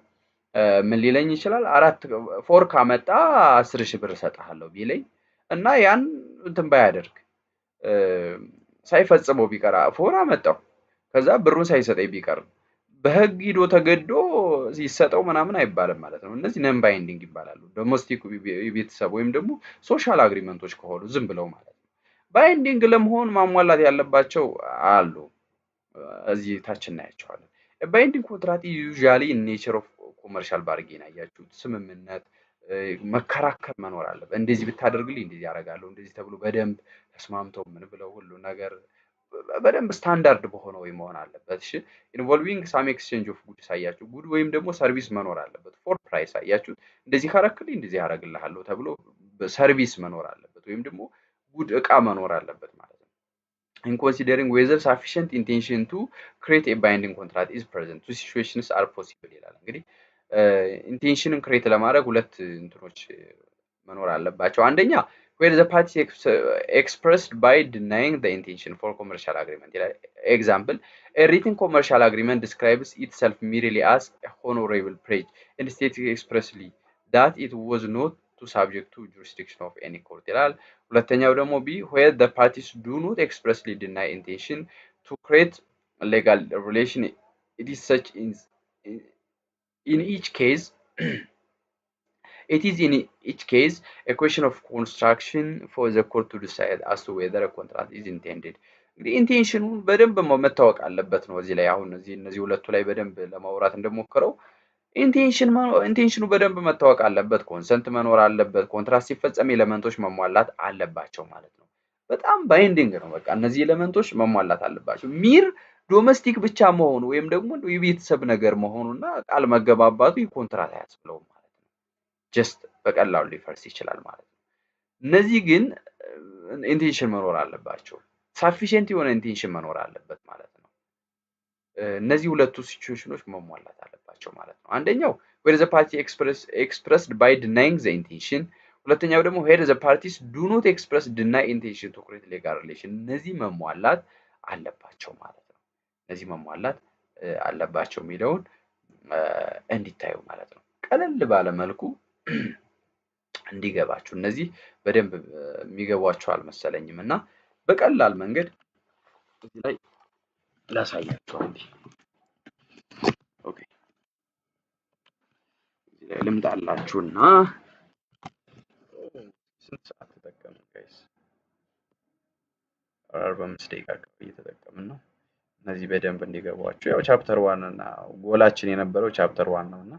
ምን ሊለኝ ይችላል? አራት ፎር ካመጣ 10,000 ብር እሰጥሃለሁ ቢለኝ እና ያን እንትን ባያደርግ ሳይፈጽመው ቢቀር ፎር አመጣው ከዛ ብሩን ሳይሰጠኝ ቢቀር በህግ ሂዶ ተገዶ ሲሰጠው ምናምን አይባልም ማለት ነው። እነዚህ ነን ባይንዲንግ ይባላሉ። ዶሜስቲክ ቤተሰብ ወይም ደግሞ ሶሻል አግሪመንቶች ከሆኑ ዝም ብለው ማለት ነው። ባይንዲንግ ለመሆን ማሟላት ያለባቸው አሉ። እዚህ ታች እናያቸዋለን። ባይንዲንግ ኮንትራት ዩዥዋሊ ኢን ኔቸር ኦፍ ኮመርሻል ባርጌን። አያችሁት? ስምምነት መከራከር መኖር አለበት። እንደዚህ ብታደርግልኝ እንደዚህ ያደርጋለሁ እንደዚህ ተብሎ በደንብ ተስማምተው ምን ብለው ሁሉ ነገር በደንብ ስታንዳርድ በሆነ ወይ መሆን አለበት። እሺ ኢንቮልቪንግ ሳም ኤክስቼንጅ ኦፍ ጉድስ። አያችሁ? ጉድ ወይም ደግሞ ሰርቪስ መኖር አለበት። ፎር ፕራይስ። አያችሁ? እንደዚህ ካረክልኝ እንደዚህ ያደርግልሃለሁ ተብሎ ሰርቪስ መኖር አለበት ወይም ደግሞ ጉድ እቃ መኖር አለበት ማለት ነው። in considering whether sufficient intention to create a binding contract is present two situations are possible ይላል። እንግዲህ ኢንቴንሽንን ክሬት ለማድረግ ሁለት እንትኖች መኖር አለባቸው። አንደኛ where the party expressed by denying the intention for commercial agreement ይላል። example a written commercial agreement describes itself merely as a honorable pledge and states expressly that it was not to subject to jurisdiction of any court ይላል። ሁለተኛው ደግሞ ቢ where the parties do not expressly deny intention to create legal relation it is such in each case it is in each case a question of construction for the court to decide as to whether a contract is intended። እንግዲህ ኢንቴንሽኑ በደንብ መታወቅ አለበት ነው። እዚህ ላይ አሁን እነዚህ ሁለቱ ላይ በደንብ ለማውራት እንደሞከረው ኢንቴንሽኑ በደንብ መታወቅ አለበት፣ ኮንሰንት መኖር አለበት፣ ኮንትራት ሲፈጸም ኤሌመንቶች መሟላት አለባቸው ማለት ነው። በጣም ባይንዲንግ ነው። በቃ እነዚህ ኤሌመንቶች መሟላት አለባቸው። ሚር ዶሜስቲክ ብቻ መሆኑ ወይም ደግሞ የቤተሰብ ነገር መሆኑና ቃል መገባባቱ ኮንትራት አያስብለውም ማለት ነው። ጀስት በቀላሉ ሊፈርስ ይችላል ማለት ነው። እነዚህ ግን ኢንቴንሽን መኖር አለባቸው። ሳፊሽንት የሆነ ኢንቴንሽን መኖር አለበት ማለት ነው። እነዚህ ሁለቱ ሲቹዌሽኖች መሟላት አለባቸው ማለት ነው። አንደኛው where the party expressed by denying the intention፣ ሁለተኛው ደግሞ where the parties do not express deny intention to create legal relation። እነዚህ መሟላት አለባቸው ማለት ነው። እነዚህ መሟላት አለባቸው የሚለውን እንዲታዩ ማለት ነው። ቀለል ባለ መልኩ እንዲገባችሁ እነዚህ በደንብ የሚገቧቸው አልመሰለኝም እና በቀላል መንገድ እዚህ ላይ ላሳያችሁ አንዴ። ኦኬ እዚህ ላይ ልምጣላችሁና ስንት ሰዓት ተጠቀምን ጋይስ? 45 ደቂቃ እየተጠቀምን ነው። እነዚህ በደንብ እንዲገቧችሁ ያው ቻፕተር 1 እና ጎላችን የነበረው ቻፕተር 1 ነውና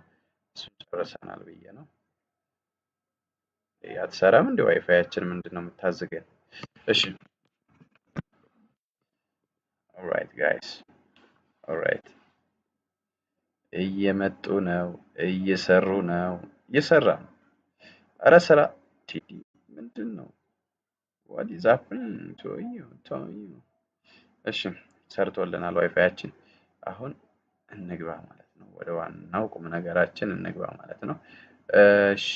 እሱን ጨርሰናል ብዬ ነው። አትሰራም እንደ ዋይፋያችን ምንድነው የምታዝገን? እሺ ኦልራይት ጋይስ ኦልራይት እየመጡ ነው፣ እየሰሩ ነው፣ እየሰራ ነው። ኧረ ስራ ቲዲ ምንድነው? what is happening to you? እሺ ሰርቶልናል ዋይፋያችን። አሁን እንግባ ማለት ነው። ወደ ዋናው ቁም ነገራችን እንግባ ማለት ነው። እሺ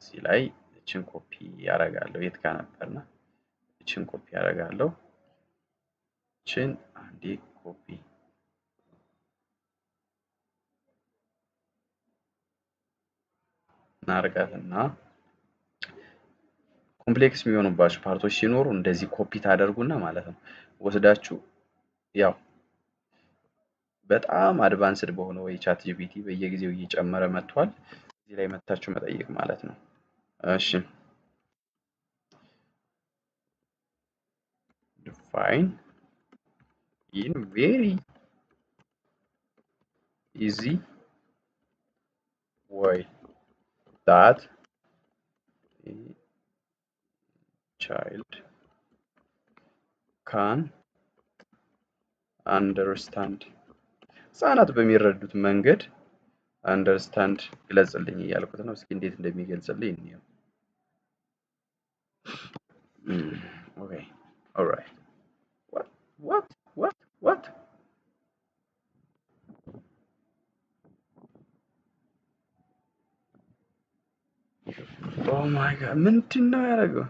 እዚህ ላይ እቺን ኮፒ ያደርጋለሁ። የት ጋር ነበርና? እቺን ኮፒ ያደርጋለሁ። እቺን አንዴ ኮፒ እናርጋትና ኮምፕሌክስ የሚሆኑባችሁ ፓርቶች ሲኖሩ እንደዚህ ኮፒ ታደርጉና ማለት ነው ወስዳችሁ ያው በጣም አድቫንስድ በሆነ ወይ ቻት ጂፒቲ በየጊዜው እየጨመረ መጥቷል። እዚህ ላይ መታችሁ መጠየቅ ማለት ነው። እሺ define in very easy way that a child can understand ህፃናት በሚረዱት መንገድ understand ግለጽልኝ እያልኩት ነው። እስኪ እንዴት እንደሚገልጽልኝ እንየው። Okay, all right. What? Oh my god, ምንድን ነው ያደረገው?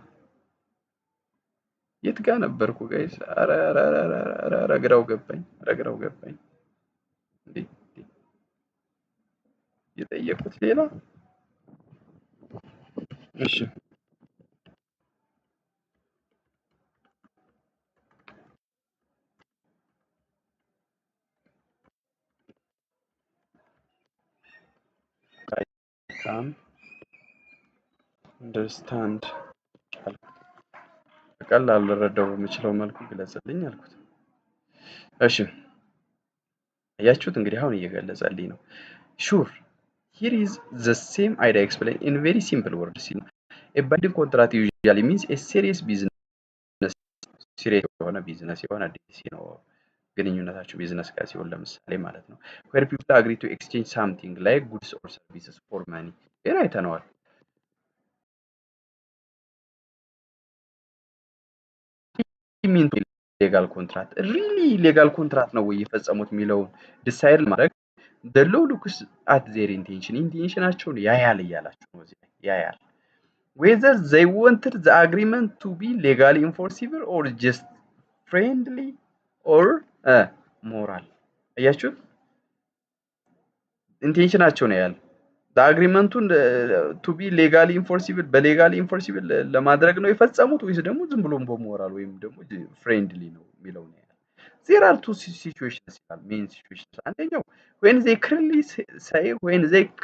የት ጋር ነበርኩ ጋይስ? ኧረ ግራው ገባኝ። እንዴ የጠየቁት ሌላ። እሺ I can understand በቀላሉ ልረዳው በምችለው መልኩ ግለጽልኝ አልኩት። እሺ አያችሁት እንግዲህ አሁን እየገለጸልኝ ነው። Sure, here is the same idea explained in very simple words. A binding contract usually means a serious business የሆነ ቢዝነስ የሆነ ዲሲ ነው ግንኙነታችሁ ቢዝነስ ጋር ሲሆን ለምሳሌ ማለት ነው። where people agree to exchange something like goods or services for money ይሄን አይተነዋል። ሚን ሌጋል ኮንትራክት ሪሊ ሌጋል ኮንትራክት ነው ወይ የፈጸሙት የሚለውን ዲሳይድ ማድረግ the law looks at their ኢንቴንሽናቸውን ያያል እያላችሁ ነው። እዚህ ያያል whether they wanted the agreement to be legally enforceable or just friendly or moral አያችሁ ኢንቴንሽናቸው ነው ያያል። አግሪመንቱን ቱ ቢ ሌጋሊ ኢንፎርሲብል በሌጋሊ ኢንፎርሲብል ለማድረግ ነው የፈጸሙት ወይስ ደግሞ ዝም ብሎም በሞራል ወይም ደግሞ ፍሬንድሊ ነው የሚለው ነው። ዜር አር ቱ ሲቹዌሽንስ ይላል ሜን ሲቹዌሽንስ። አንደኛው when they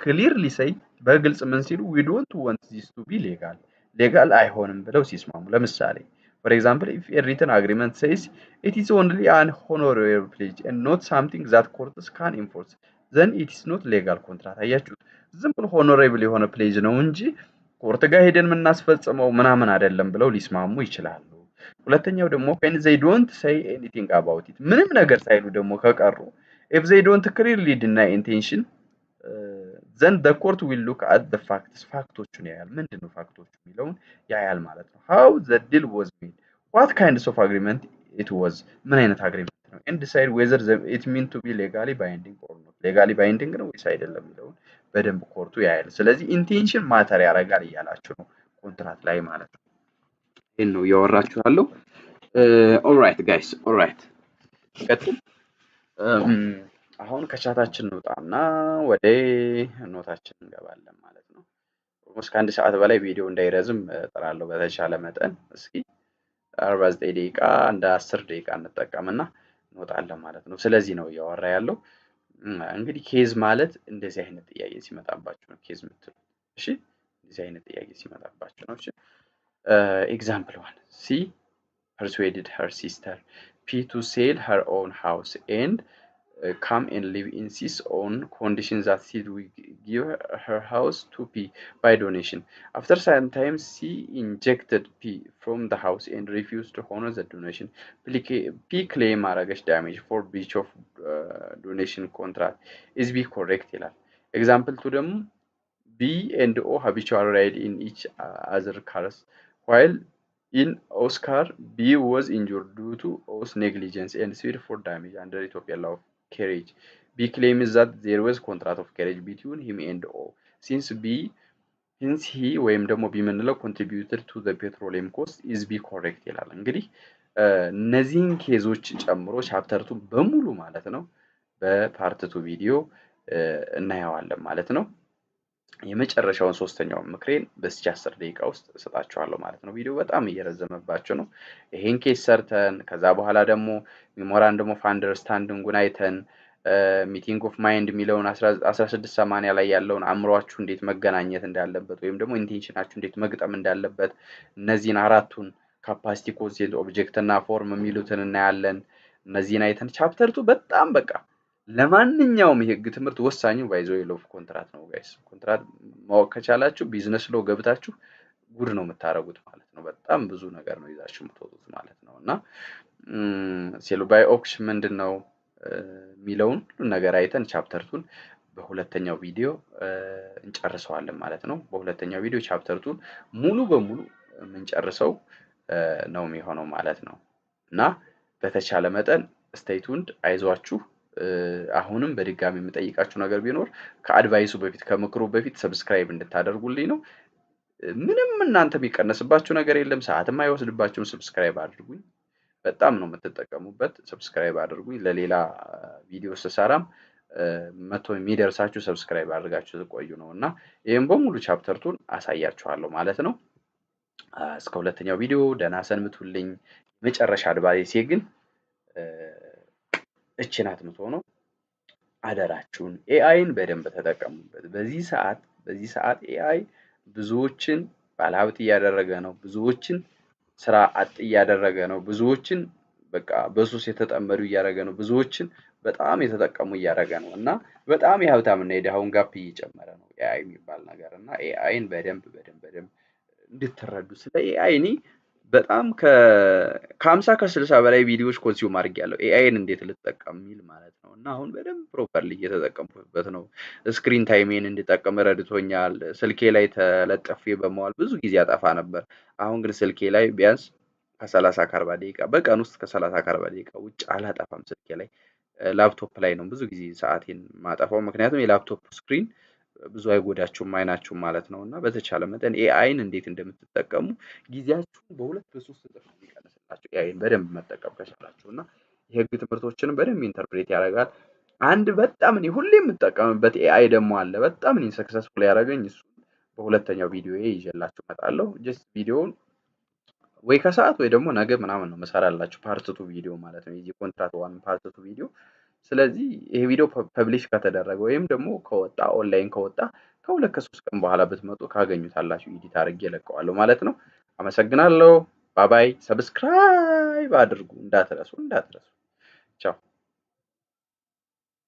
clearly say በግልጽ ምን ሲሉ we don't want this to be legal አይሆንም ብለው ሲስማሙ። ለምሳሌ for example if a written agreement says it is only an honorary pledge and not something that courts can enforce then it is not legal contract አያችሁ ዝም ብሎ ሆኖሬብል የሆነ ፕሌጅ ነው እንጂ ኮርት ጋር ሄደን የምናስፈጽመው ምናምን አይደለም ብለው ሊስማሙ ይችላሉ። ሁለተኛው ደግሞ when they don't say anything about it ምንም ነገር ሳይሉ ደግሞ ከቀሩ if they don't clearly deny intention then the court will look at the ፋክቶቹን ያያል። ምንድነው ፋክቶቹ የሚለውን ያያል ማለት ነው። how the deal was made what kinds of agreement it was ምን አይነት አግሪመንት ነው and decide whether it meant to be legally binding or not legally binding ነው ወይስ አይደለም የሚለውን በደንብ ኮርቱ ያያል። ስለዚህ ኢንቴንሽን ማተር ያደርጋል እያላችሁ ነው ኮንትራክት ላይ ማለት ነው። ይሄን ነው እያወራችሁ ያለው። ኦልራይት ጋይስ ኦልራይት ቀጥል። አሁን ከቻታችን እንውጣና ወደ ኖታችን እንገባለን ማለት ነው። ኦልሞስት ከአንድ ሰዓት በላይ ቪዲዮ እንዳይረዝም እጥራለሁ በተቻለ መጠን። እስኪ 49 ደቂቃ እንደ 10 ደቂቃ እንጠቀምና እንወጣለን ማለት ነው። ስለዚህ ነው እያወራ ያለው። እንግዲህ ኬዝ ማለት እንደዚህ አይነት ጥያቄ ሲመጣባችሁ ነው ኬዝ የምትሉት። እሺ እንደዚህ አይነት ጥያቄ ሲመጣባችሁ ነው። እሺ ኤግዛምፕል 1 ሲ persuaded her sister P to sell her own house and come and live in C's on condition that C will give her house to P by donation. After some time, C injected P from the house and refused to honor the donation. P claim damage for breach of donation contract. Is B correct? Example to them, B and O habitually ride in each other cars, while in O's car, B was injured due to O's negligence and sued for damage under Ethiopian law of carriage. B claims that there was contract of carriage between him and O. Since he ወይም ደግሞ B ምንለው contributed to the petroleum cost is B correct ይላል። እንግዲህ እነዚህን ኬዞች ጨምሮ ቻፕተር 2 በሙሉ ማለት ነው በፓርት 2 ቪዲዮ እናየዋለን ማለት ነው። የመጨረሻውን ሶስተኛውን ምክሬን በዚህ 10 ደቂቃ ውስጥ እሰጣችኋለሁ ማለት ነው። ቪዲዮ በጣም እየረዘመባችሁ ነው። ይሄን ኬስ ሰርተን ከዛ በኋላ ደግሞ ሜሞራንደም ኦፍ አንደርስታንዲንጉን አይተን ሚቲንግ ኦፍ ማይንድ የሚለውን 1680 ላይ ያለውን አእምሯችሁ እንዴት መገናኘት እንዳለበት ወይም ደግሞ ኢንቴንሽናችሁ እንዴት መግጠም እንዳለበት እነዚህን አራቱን ካፓሲቲ ኮንሴፕት ኦብጀክት እና ፎርም የሚሉትን እናያለን። እነዚህን አይተን ቻፕተር 2 በጣም በቃ ለማንኛውም የህግ ትምህርት ወሳኙ ባይዞ ሎው ኦፍ ኮንትራክት ነው ጋይስ። ኮንትራክት ማወቅ ከቻላችሁ ቢዝነስ ሎ ገብታችሁ ጉድ ነው የምታረጉት ማለት ነው። በጣም ብዙ ነገር ነው ይዛችሁ የምትወጡት ማለት ነው። እና ሴል ባይ ኦክሽን ምንድነው የሚለውን ሁሉ ነገር አይተን ቻፕተርቱን በሁለተኛው ቪዲዮ እንጨርሰዋለን ማለት ነው። በሁለተኛው ቪዲዮ ቻፕተርቱን ሙሉ በሙሉ የምንጨርሰው ነው የሚሆነው ማለት ነው። እና በተቻለ መጠን ስቴይ ቱንድ አይዟችሁ። አሁንም በድጋሚ የምጠይቃችሁ ነገር ቢኖር ከአድቫይሱ በፊት ከምክሩ በፊት ሰብስክራይብ እንድታደርጉልኝ ነው። ምንም እናንተ የሚቀነስባችሁ ነገር የለም፣ ሰዓትም አይወስድባችሁም። ሰብስክራይብ አድርጉኝ። በጣም ነው የምትጠቀሙበት። ሰብስክራይብ አድርጉኝ። ለሌላ ቪዲዮ ስሰራም መቶ የሚደርሳችሁ ሰብስክራይብ አድርጋችሁ ትቆዩ ነው እና ይሄን በሙሉ ቻፕተርቱን አሳያችኋለሁ ማለት ነው። እስከ ሁለተኛው ቪዲዮ ደህና ሰንብቱልኝ። መጨረሻ አድቫይሴ ግን እቺ ናት የምትሆነው። አደራችሁን ኤአይን በደንብ ተጠቀሙበት። በዚህ ሰዓት ኤአይ ብዙዎችን ባለሀብት እያደረገ ነው። ብዙዎችን ስራ አጥ እያደረገ ነው። ብዙዎችን በቃ በሱስ የተጠመዱ እያደረገ ነው። ብዙዎችን በጣም የተጠቀሙ እያደረገ ነው እና በጣም የሀብታምና የድሃውን ጋፕ እየጨመረ ነው ኤአይ የሚባል ነገር እና ኤአይን በደንብ እንድትረዱ። ስለ ኤአይ እኔ በጣም ከ50 ከ60 በላይ ቪዲዮዎች ኮንሱም አድርጌያለሁ ኤአይን እንዴት ልጠቀም የሚል ማለት ነው። እና አሁን በደንብ ፕሮፐርሊ እየተጠቀምኩበት ነው። ስክሪን ታይሜን እንድጠቀም ረድቶኛል። ስልኬ ላይ ተለጥፌ በመዋል ብዙ ጊዜ አጠፋ ነበር። አሁን ግን ስልኬ ላይ ቢያንስ ከ30 ከ40 ደቂቃ በቀን ውስጥ ከ30 ከ40 ደቂቃ ውጭ አላጠፋም። ስልኬ ላይ ላፕቶፕ ላይ ነው ብዙ ጊዜ ሰዓቴን ማጠፋው። ምክንያቱም የላፕቶፕ ስክሪን ብዙ አይጎዳችሁም አይናችሁም ማለት ነው። እና በተቻለ መጠን ኤአይን እንዴት እንደምትጠቀሙ ጊዜያችሁን በ2 በ3 እጥፍ ይቀንስላችሁ ኤአይን በደንብ መጠቀም ከቻላችሁ። እና የህግ ትምህርቶችንም በደንብ ኢንተርፕሬት ያደርጋል። አንድ በጣም እኔ ሁሌ የምጠቀምበት ኤአይ ደግሞ አለ በጣም እኔ ሰክሰስፉል ያደረገኝ እሱ በሁለተኛው ቪዲዮ ይዤላችሁ እመጣለሁ። ጀስት ቪዲዮውን ወይ ከሰዓት ወይ ደግሞ ነገ ምናምን ነው መሰራላችሁ ፓርት 2 ቪዲዮ ማለት ነው። የዚህ ኮንትራት 1 ፓርት 2 ቪዲዮ። ስለዚህ ይሄ ቪዲዮ ፐብሊሽ ከተደረገ ወይም ደግሞ ከወጣ ኦንላይን ከወጣ ከ2 ከ3 ቀን በኋላ ብትመጡ ካገኙታላችሁ ኤዲት አድርጌ እለቀዋለሁ ማለት ነው። አመሰግናለሁ። ባባይ። ሰብስክራይብ አድርጉ እንዳትረሱ። ቻው